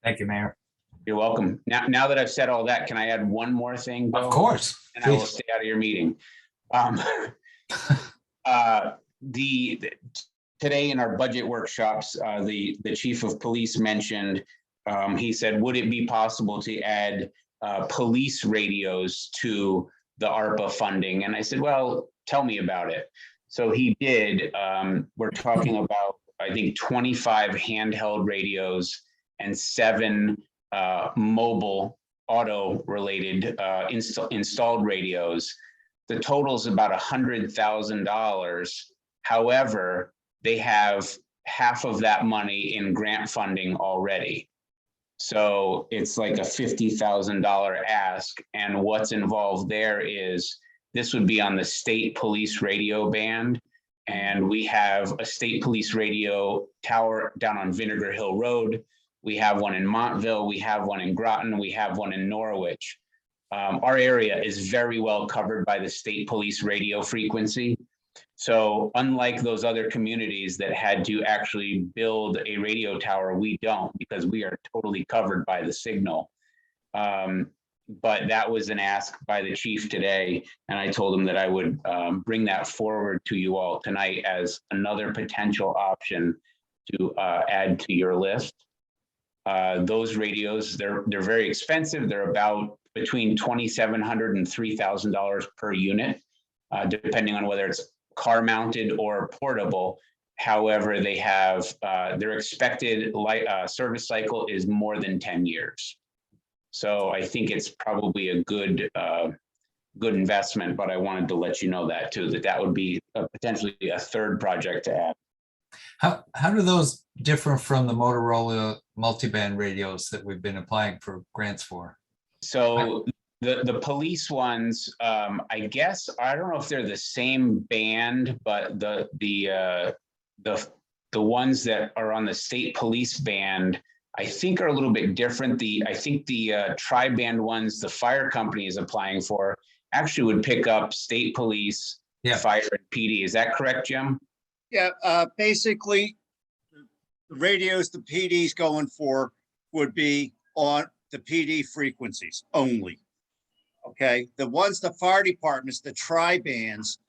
Thank you, Mayor. You're welcome. Now that I've said all that, can I add one more thing, Bill? Of course. And I will Please. stay out of your meeting. Today in our budget workshops, the chief of police mentioned, he said, would it be possible to add police radios to the ARPA funding? And I said, well, tell me about it. So he did. We're talking about, I think, 25 handheld radios and 7 mobile auto related installed radios. The total is about $100,000. However, they have half of that money in grant funding already. So it's like a $50,000 ask. And what's involved there is this would be on the state police radio band. And we have a state police radio tower down on Vinegar Hill Road. We have one in Montville, we have one in Groton, we have one in Norwich. Our area is very well covered by the state police radio frequency. So unlike those other communities that had to actually build a radio tower, we don't, because we are totally covered by the signal. But that was an ask by the chief today, and I told him that I would bring that forward to you all tonight as another potential option to add to your list. Those radios, they're very expensive. They're about between $2,700 and $3,000 per unit, depending on whether it's car mounted or portable. However, they have their expected service cycle is more than 10 years. So I think it's probably a good investment, but I wanted to let you know that too, that would be potentially a third project to add. How do those differ from the Motorola multiband radios that we've been applying for grants for? So the police ones, I guess, I don't know if they're the same band, but the ones that are on the state police band, I think are a little bit different. I think the tri-band ones the fire company is applying for actually would pick up state police, fire, and PD. Is that correct, Jim? Yeah, basically, the radios the PD's going for would be on the PD frequencies only. Okay, the ones the fire departments, the tri-bands,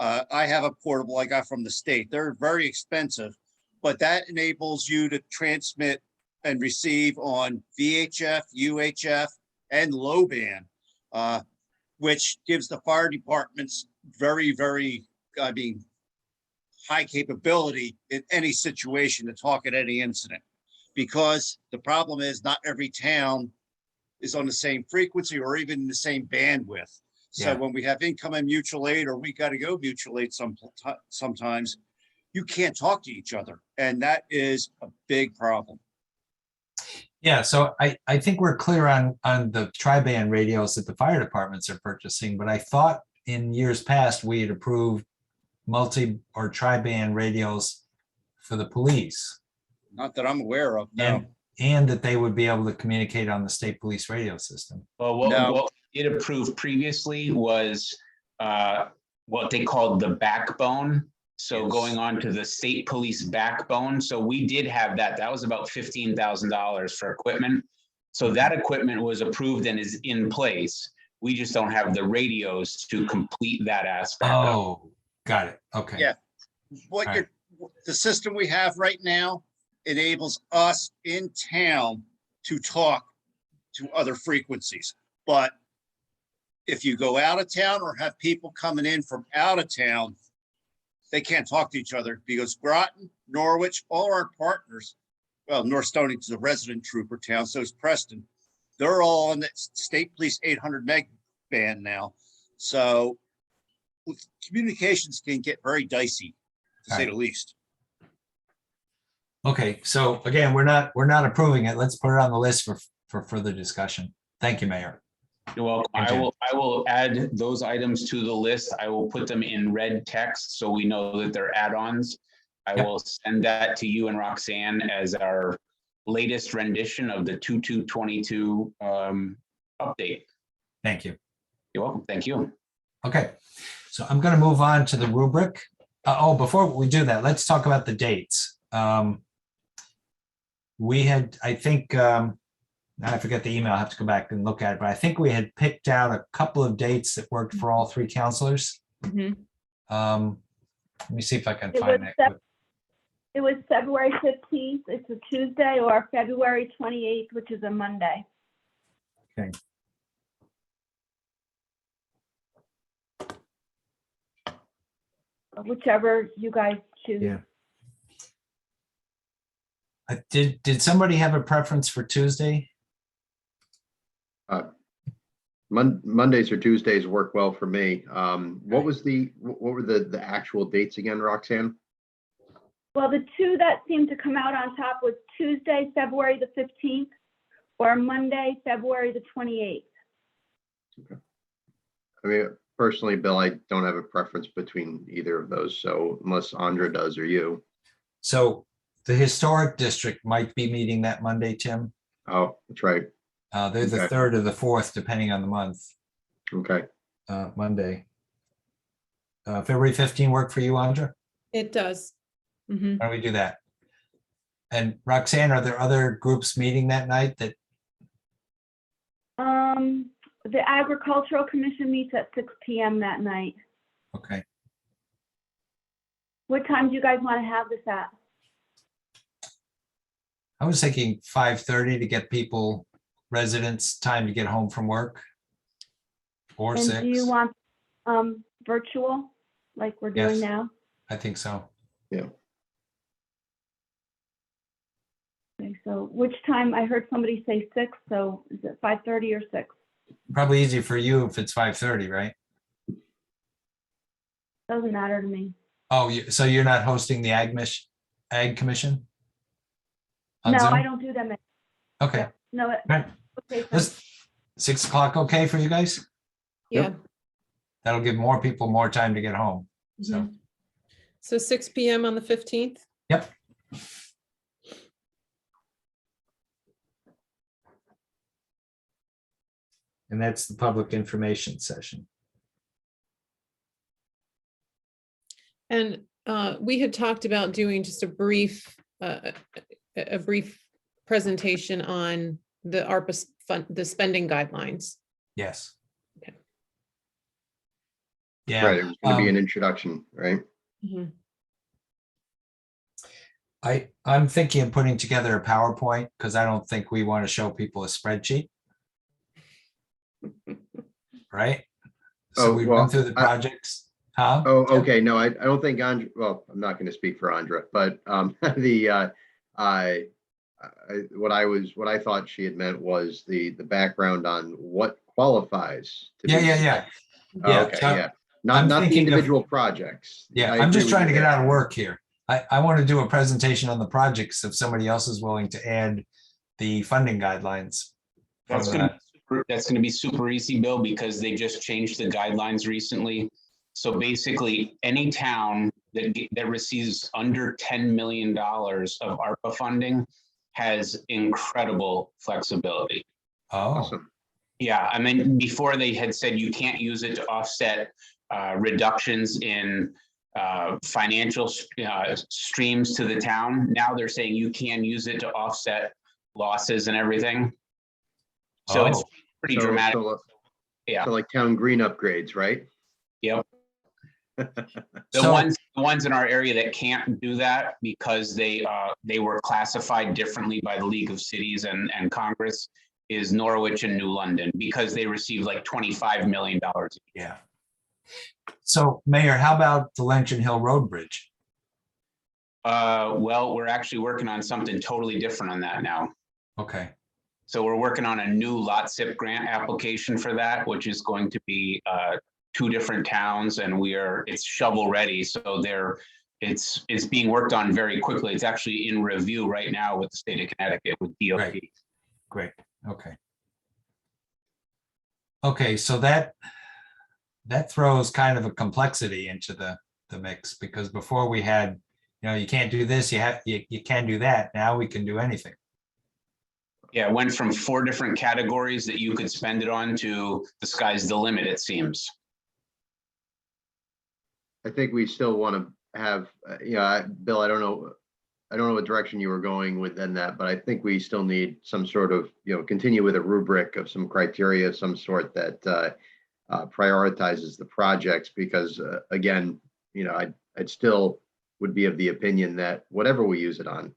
I have a portable I got from the state. They're very expensive, but that enables you to transmit and receive on VHF, UHF, and low band, which gives the fire departments very, very, high capability in any situation to talk at any incident. Because the problem is not every town is on the same frequency or even the same bandwidth. So when we have incoming mutual aid or we got to go mutual aid sometimes, you can't talk to each other. And that is a big problem. Yeah, so I think we're clear on the tri-band radios that the fire departments are purchasing, but I thought in years past we had approved multi or tri-band radios for the police. Not that I'm aware of, no. And that they would be able to communicate on the state police radio system. Well, what it approved previously was what they called the backbone. So going on to the state police backbone. So we did have that. That was about $15,000 for equipment. So that equipment was approved and is in place. We just don't have the radios to complete that aspect. Oh, got it. Okay. Yeah. The system we have right now enables us in town to talk to other frequencies. But if you go out of town or have people coming in from out of town, they can't talk to each other because Groton, Norwich, all our partners, well, North Stonington's a resident trooper town, so is Preston. They're all on the state police 800 meg band now. So communications can get very dicey, to say the least. Okay, so again, we're not approving it. Let's put it on the list for further discussion. Thank you, Mayor. You're welcome. I will add those items to the list. I will put them in red text so we know that they're add-ons. I will send that to you and Roxanne as our latest rendition of the 2222 update. Thank you. You're welcome. Thank you. Okay, so I'm going to move on to the rubric. Before we do that, let's talk about the dates. We had, I think, I forget the email, I have to go back and look at it, but I think we had picked out a couple of dates that worked for all three counselors. Mhm. Let me see if I can find that. It was February 15th, it's a Tuesday, or February 28th, which is a Monday. Okay. Whichever you guys choose. Yeah. Did somebody have a preference for Tuesday? Mondays or Tuesdays work well for me. What were the actual dates again, Roxanne? Well, the two that seemed to come out on top was Tuesday, February the 15th, or Monday, February the 28th. Okay. I mean, personally, Bill, I don't have a preference between either of those. So unless Andra does or you. So the historic district might be meeting that Monday, Tim. Oh, that's right. They're the 3rd or the 4th, depending on the month. Okay. Monday. February 15 work for you, Andra? It does. Mhm. Why don't we do that? And Roxanne, are there other groups meeting that night that? The Agricultural Commission meets at 6 PM that night. Okay. What time do you guys want to have this at? I was thinking 5:30 to get people, residents, time to get home from work. Or And 6. do you want virtual, like we're doing Yes. now? I think so. Yeah. Okay, so which time? I heard somebody say 6, so is it 5:30 or 6? Probably easy for you if it's 5:30, right? Doesn't matter to me. Oh, so you're not hosting the Ag Commission? On No, Zoom? I don't do them. Okay, No, right. okay, so Let's, 6 o'clock, okay for you guys? Yeah. That'll give more people more time to get home. So, Mhm. So 6 PM on the 15th? yep. And that's the public information session. And we had talked about doing just a brief presentation on the ARPA fund, the spending guidelines. Yes. Okay. Yeah. Right, it was going to be an introduction, right? Mhm. I'm thinking of putting together a PowerPoint because I don't think we want to show people a spreadsheet. Right? So Oh, we well, run through the projects. Huh? Oh, okay. No, I don't think Andra, well, I'm not going to speak for Andra, but what I thought she had meant was the background on what qualifies to be. Yeah. Oh, Yeah, okay, so yeah. I'm Not the thinking of- individual projects. Yeah, I I'm agree just with trying you to get there. out of work here. I want to do a presentation on the projects if somebody else is willing to add the funding guidelines. That's from gonna be super easy, Bill, because they just changed the guidelines recently. So basically, any town that receives under $10 million of ARPA funding has incredible flexibility. Oh, Awesome. Yeah, I mean, before they had said you can't use it to offset reductions in financial streams to the town. Now they're saying you can use it to offset losses and everything. So it's pretty dramatic. Yeah. So like town green upgrades, right? Yep. The So- ones in our area that can't do that because they were classified differently by the League of Cities and Congress is Norwich and New London because they received like $25 million. yeah. So Mayor, how about the Lynch and Hill Road Bridge? Well, we're actually working on something totally different on that now. Okay, So we're working on a new lot SIP grant application for that, which is going to be 2 different towns, and it's shovel ready. So it's being worked on very quickly. It's actually in review right now with the state of Connecticut with DOT. Right. Great, okay. Okay, so that throws kind of a complexity into the mix because before we had, you can't do this, you can't do that. Now we can do anything. Yeah, it went from 4 different categories that you could spend it on to the sky's the limit, it seems. I think we still want to have, Bill, I don't know what direction you were going within that, but I think we still need some sort of, continue with a rubric of some criteria of some sort that prioritizes the projects because again, I'd still would be of the opinion that whatever we use it on,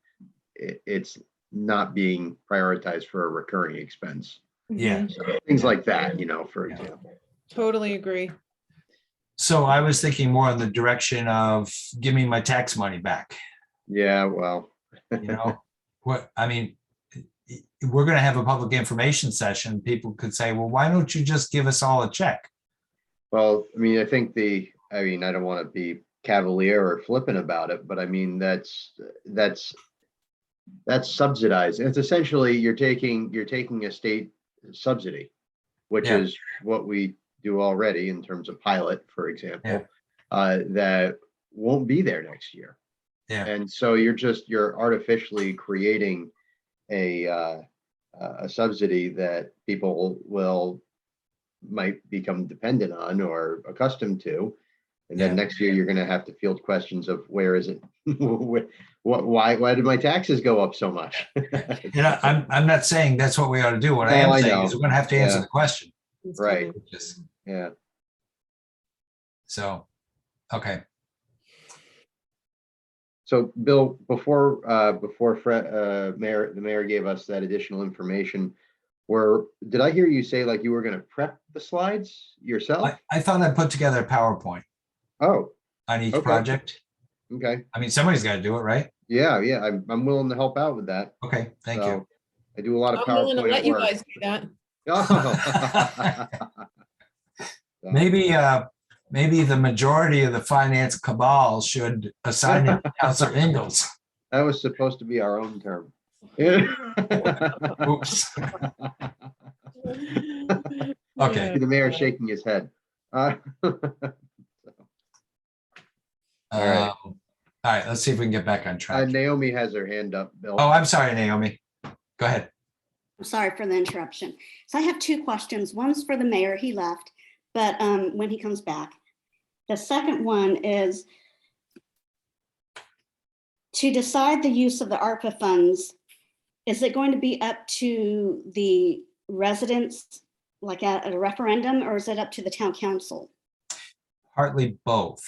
it's not being prioritized for a recurring expense. Yeah. So things like that, for example. Totally agree. So I was thinking more in the direction of give me my tax money back. Yeah, well. What, I mean, we're going to have a public information session. People could say, well, why don't you just give us all a check? Well, I mean, I think I don't want to be cavalier or flippant about it, but I mean, that's subsidized. It's essentially you're taking a state subsidy, which Yeah. is what we do already in terms of pilot, for example, Yeah. that won't be there next year. Yeah. And so you're artificially creating a subsidy that people might become dependent on or accustomed to. And then Yeah. next year, you're gonna have to field questions of where is it? Why did my taxes go up so much? I'm not saying that's what we ought to do. What I Oh, am I saying know. is we're gonna have to answer Yeah. the question. It's Right. coming. Which is- Yeah. So, okay. So Bill, before the mayor gave us that additional information, did I hear you say like you were gonna prep the slides yourself? I thought I put together a PowerPoint Oh, on each Okay. project. okay. I mean, somebody's got to do it, right? Yeah, I'm willing to help out with that. Okay, thank you. So I do a lot of I'm willing to PowerPoint let at you work. guys do that. Oh. So, Maybe the majority of the finance cabal should assign it to Counselor Ingalls. That was supposed to be our own term. Yeah. Oops. Okay. The mayor shaking his head. All right. All right, let's see if we can get back on track. Naomi has her hand up, Bill. Oh, I'm sorry, Naomi. Go ahead. I'm sorry for the interruption. So I have two questions. One's for the mayor, he left, but when he comes back. The second one is to decide the use of the ARPA funds, is it going to be up to the residents, like at a referendum, or is it up to the town council? Partly both.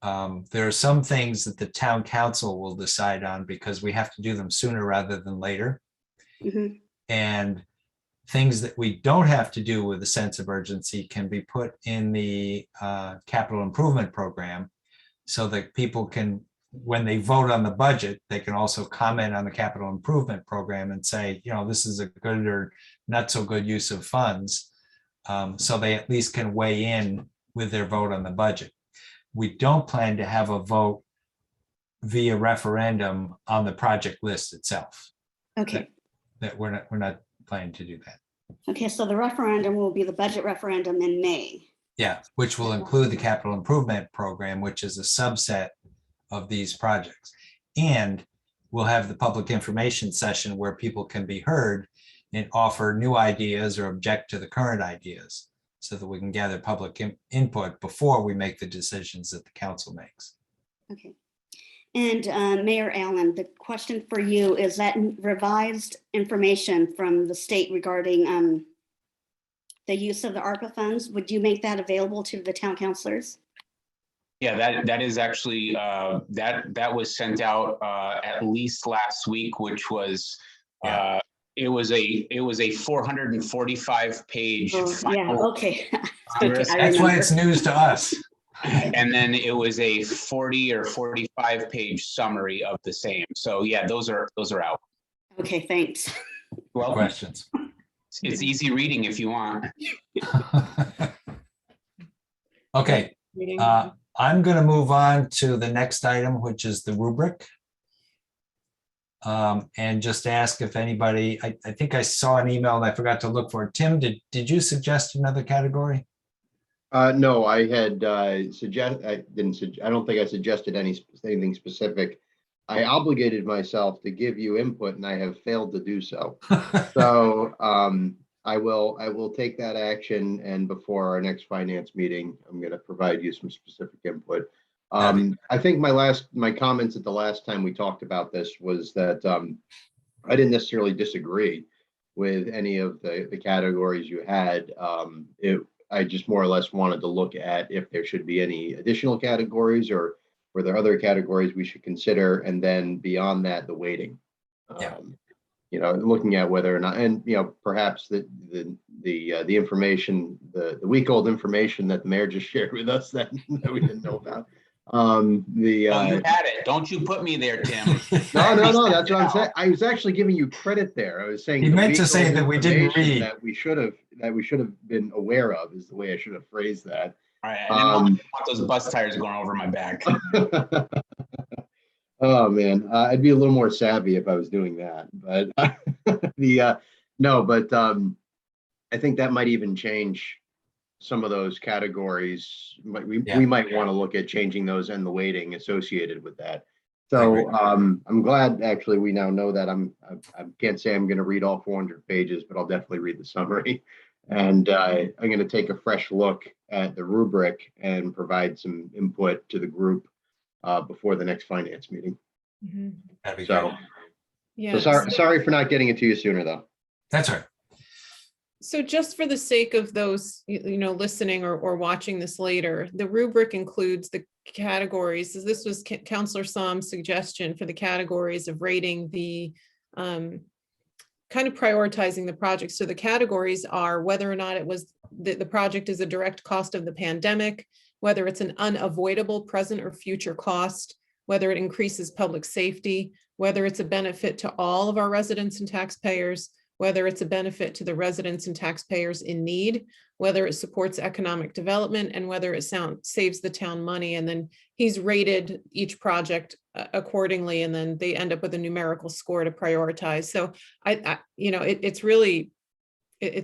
There are some things that the town council will decide on because we have to do them sooner rather than later. Mhm. And things that we don't have to do with a sense of urgency can be put in the capital improvement program so that people can, when they vote on the budget, they can also comment on the capital improvement program and say, you know, this is a good or not so good use of funds. So they at least can weigh in with their vote on the budget. We don't plan to have a vote via referendum on the project list itself. Okay, That we're not planning to do that. okay, so the referendum will be the budget referendum in May. Yeah, which will include the capital improvement program, which is a subset of these projects. And we'll have the public information session where people can be heard and offer new ideas or object to the current ideas so that we can gather public input before we make the decisions that the council makes. Okay. And Mayor Allen, the question for you is that revised information from the state regarding the use of the ARPA funds, would you make that available to the town councilors? Yeah, that is actually, that was sent out at least last week, which was, it was a 445 page. Yeah, okay. Congress. I That's why remember. it's news to us. And then it was a 40 or 45 page summary of the same. So yeah, those are out. Okay, thanks. Well, Questions? it's easy reading if you want. Okay, I'm going to move on to the next item, which is the rubric. And just ask if anybody, I think I saw an email and I forgot to look for it. Tim, did you suggest another category? No, I had I don't think I suggested anything specific. I obligated myself to give you input and I have failed to do so. So I will take that action, and before our next finance meeting, I'm going to provide you some specific input. I think my comments at the last time we talked about this was that I didn't necessarily disagree with any of the categories you had. I just more or less wanted to look at if there should be any additional categories or were there other categories we should consider, and then beyond that, the weighting. Yeah. Looking at whether or not, and perhaps the information, the week-old information that the mayor just shared with us that we didn't know about. You had it. Don't you put me there, Tim. No, that's what I'm saying. I was actually giving you credit there. I was saying He the meant to say week-old that we didn't information read. that we should have been aware of is the way I should have phrased that. All right, I didn't want those bus tires going over my back. Oh man, I'd be a little more savvy if I was doing that. But I think that might even change some of those categories. We might want to look at changing those and the weighting associated with that. So I'm glad actually we now know that. I can't say I'm going to read all 400 pages, but I'll definitely read the summary. And I'm going to take a fresh look at the rubric and provide some input to the group before the next finance meeting. Mhm. That'd be So, great. Yeah. sorry for not getting it to you sooner, though. That's all right. So just for the sake of those, listening or watching this later, the rubric includes the categories. This was Counselor Som's suggestion for the categories of rating the kind of prioritizing the project. So the categories are whether or not it was the project is a direct cost of the pandemic, whether it's an unavoidable present or future cost, whether it increases public safety, whether it's a benefit to all of our residents and taxpayers, whether it's a benefit to the residents and taxpayers in need, whether it supports economic development, and whether it saves the town money. And then he's rated each project accordingly, and then they end up with a numerical score to prioritize. So it's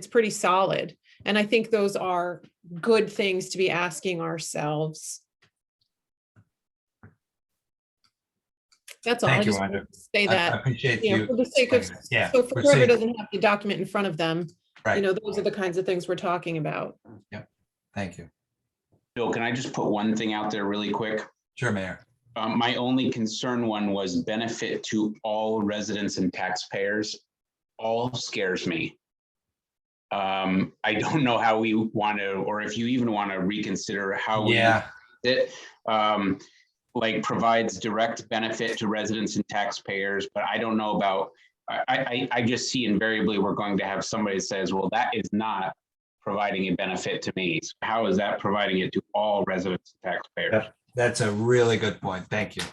pretty solid. And I think those are good things to be asking ourselves. That's all. Thank I you, just Wanda. wanted to say I that, appreciate you. for the sake of, explaining it. Yeah. so for for whoever sake- doesn't have the document in front of them, Right. those are the kinds of things we're talking about. Thank you. Bill, can I just put one thing out there really quick? Sure, Mayor. My only concern one was benefit to all residents and taxpayers. All scares me. I don't know how we want to, or if you even want to reconsider how we Yeah. it like provides direct benefit to residents and taxpayers, but I don't know about, I just see invariably we're going to have somebody that says, well, that is not providing a benefit to me. So how is that providing it to all residents and taxpayers? That's a really good point. Thank you.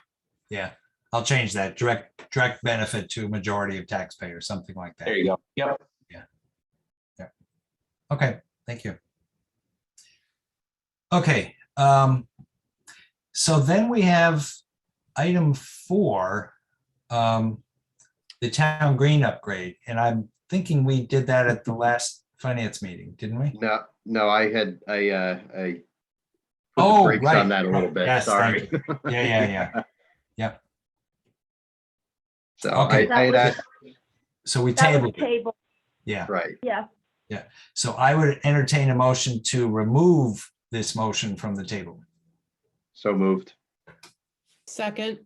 Yeah, I'll change that. Direct benefit to majority of taxpayers, something like that. There you go. Yep. Okay, thank you. Okay, so then we have item 4, the town green upgrade, and I'm thinking we did that at the last finance meeting, didn't we? No, I put the Oh, brakes right. on that a little bit. Yes, Sorry. thank you. Yeah. So Okay. I had asked, So we That was tabled it. table, Yeah, right. yeah. so I would entertain a motion to remove this motion from the table. So moved. Second,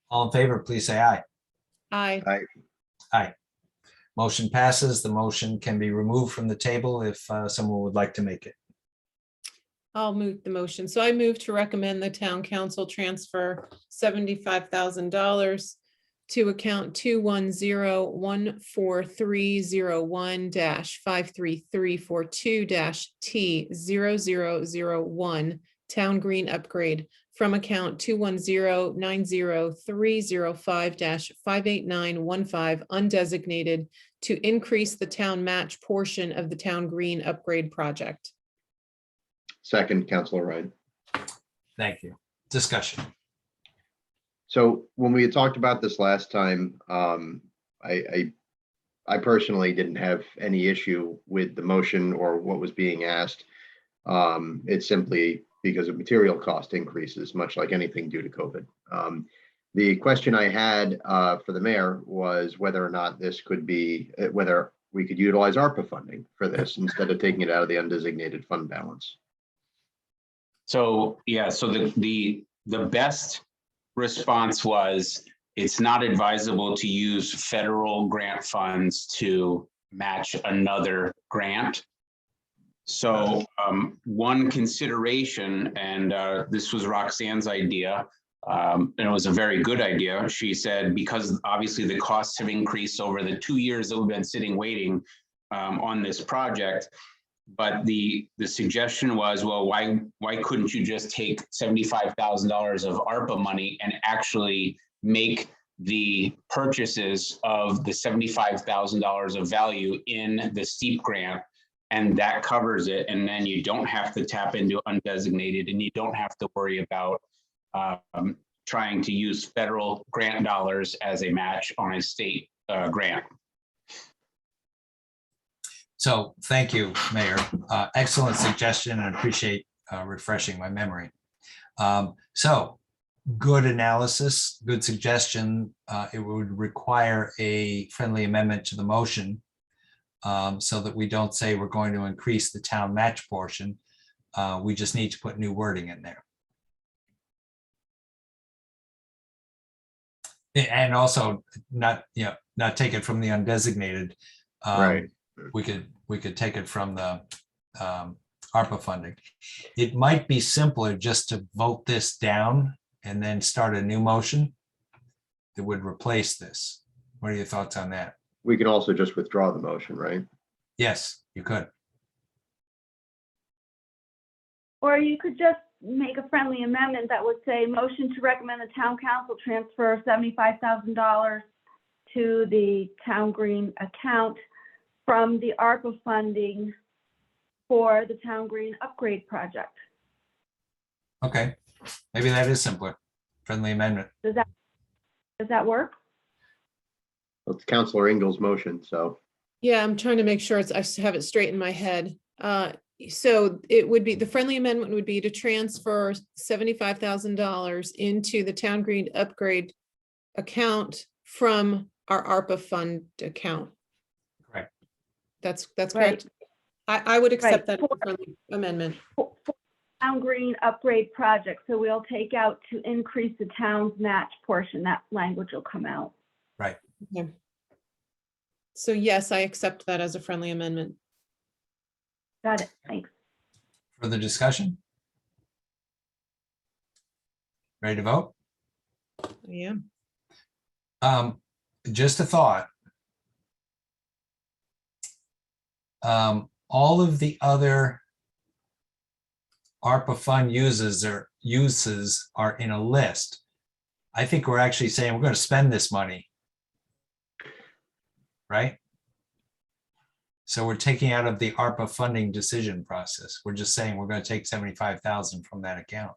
All in favor, please say aye. aye. Motion passes. The motion can be removed from the table if someone would like to make it. I'll move the motion. So I move to recommend the town council transfer $75,000 to account 210-14301-53342-T0001 Town Green Upgrade from account 210-90305-58915 undesignated to increase the town match portion of the Town Green Upgrade project. Second, Counselor Ryan. Thank you. Discussion. So when we had talked about this last time, I personally didn't have any issue with the motion or what was being asked. It's simply because of material cost increases, much like anything due to COVID. The question I had for the mayor was whether or not this could be, whether we could utilize ARPA funding for this instead of taking it out of the undesignated fund balance. So, yeah, so the best response was, it's not advisable to use federal grant funds to match another grant. So one consideration, and this was Roxanne's idea, and it was a very good idea. She said, because obviously the costs have increased over the 2 years that we've been sitting waiting on this project. But the suggestion was, well, why couldn't you just take $75,000 of ARPA money and actually make the purchases of the $75,000 of value in the STEEP grant, and that covers it, and then you don't have to tap into undesignated, and you don't have to worry about trying to use federal grant dollars as a match on a state grant. So thank you, Mayor. Excellent suggestion, and appreciate refreshing my memory. So good analysis, good suggestion. It would require a friendly amendment to the motion so that we don't say we're going to increase the town match portion. We just need to put new wording in there. And also not, not take it from the undesignated. Right. We could take it from the ARPA funding. It might be simpler just to vote this down and then start a new motion that would replace this. What are your thoughts on that? We can also just withdraw the motion, right? Yes, you could. Or you could just make a friendly amendment that would say, motion to recommend the town council transfer $75,000 to the town green account from the ARPA funding for the town green upgrade project. Okay, maybe that is simpler. Friendly amendment. Does that work? Well, it's Councilor Ingalls' motion, so. Yeah, I'm trying to make sure I have it straight in my head. So it would be, the friendly amendment would be to transfer $75,000 into the town green upgrade account from our ARPA fund account. Correct. That's Right. correct. I would accept Right. that as a friendly amendment. For town green upgrade project, so we'll take out to increase the town's match portion. That language will come out. Right. Okay. So yes, I accept that as a friendly amendment. Got it, thanks. Further discussion? Ready to vote? Yeah. Just a thought. All of the other ARPA fund uses are in a list. I think we're actually saying we're going to spend this money. Right? So we're taking out of the ARPA funding decision process. We're just saying we're going to take 75,000 from that account.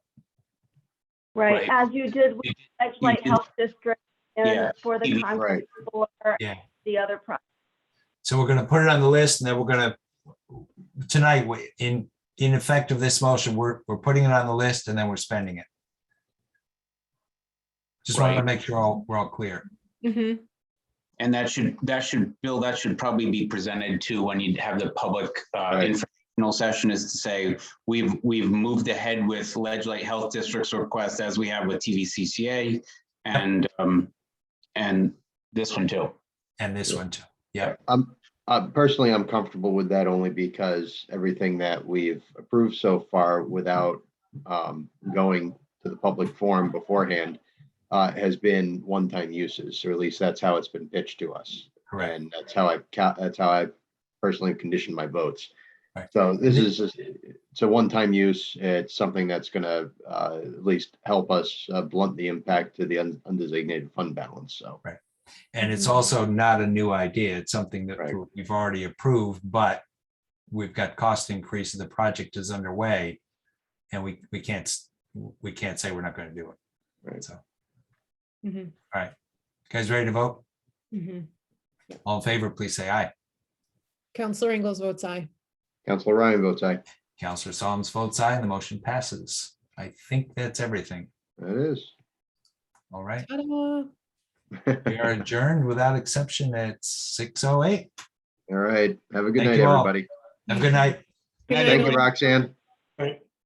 Right, as you did with Edgelight did. Health District and Yeah, for the you- contract for Yeah. the other project. So we're going to put it on the list, and then we're going to, tonight, in effect of this motion, we're putting it on the list, and then we're spending it. Just wanted to Right. make sure we're all clear. Mhm. And that should, Bill, that should probably be presented to when you have the public Right. informational session, is to say, we've moved ahead with Ledgely Health District's request, as we have with TVCCA and this one too. And this one too. Yeah. Personally, I'm comfortable with that only because everything that we've approved so far without going to the public forum beforehand has been one-time uses, or at least that's how it's been pitched to us. Correct. And that's how I personally condition my votes. Right. So this is it's a one-time use. It's something that's going to at least help us blunt the impact to the undesignated fund balance. So. Right. And it's also not a new idea. It's something that Right. we've already approved, but we've got cost increase. The project is underway, and we can't say we're not going to do it. Right. So, Mhm. all right, guys, ready to vote? Mhm. All in favor, please say aye. Counselor Ingalls votes aye. Councilor Ryan votes aye. Counselor Solomon votes aye, and the motion passes. I think that's everything. That is. All right, Ta-da. we are adjourned without exception at 6:08. All right. Have a good Thank night, you all. everybody. Have a good night. Good night, Thank you, everyone. Roxanne.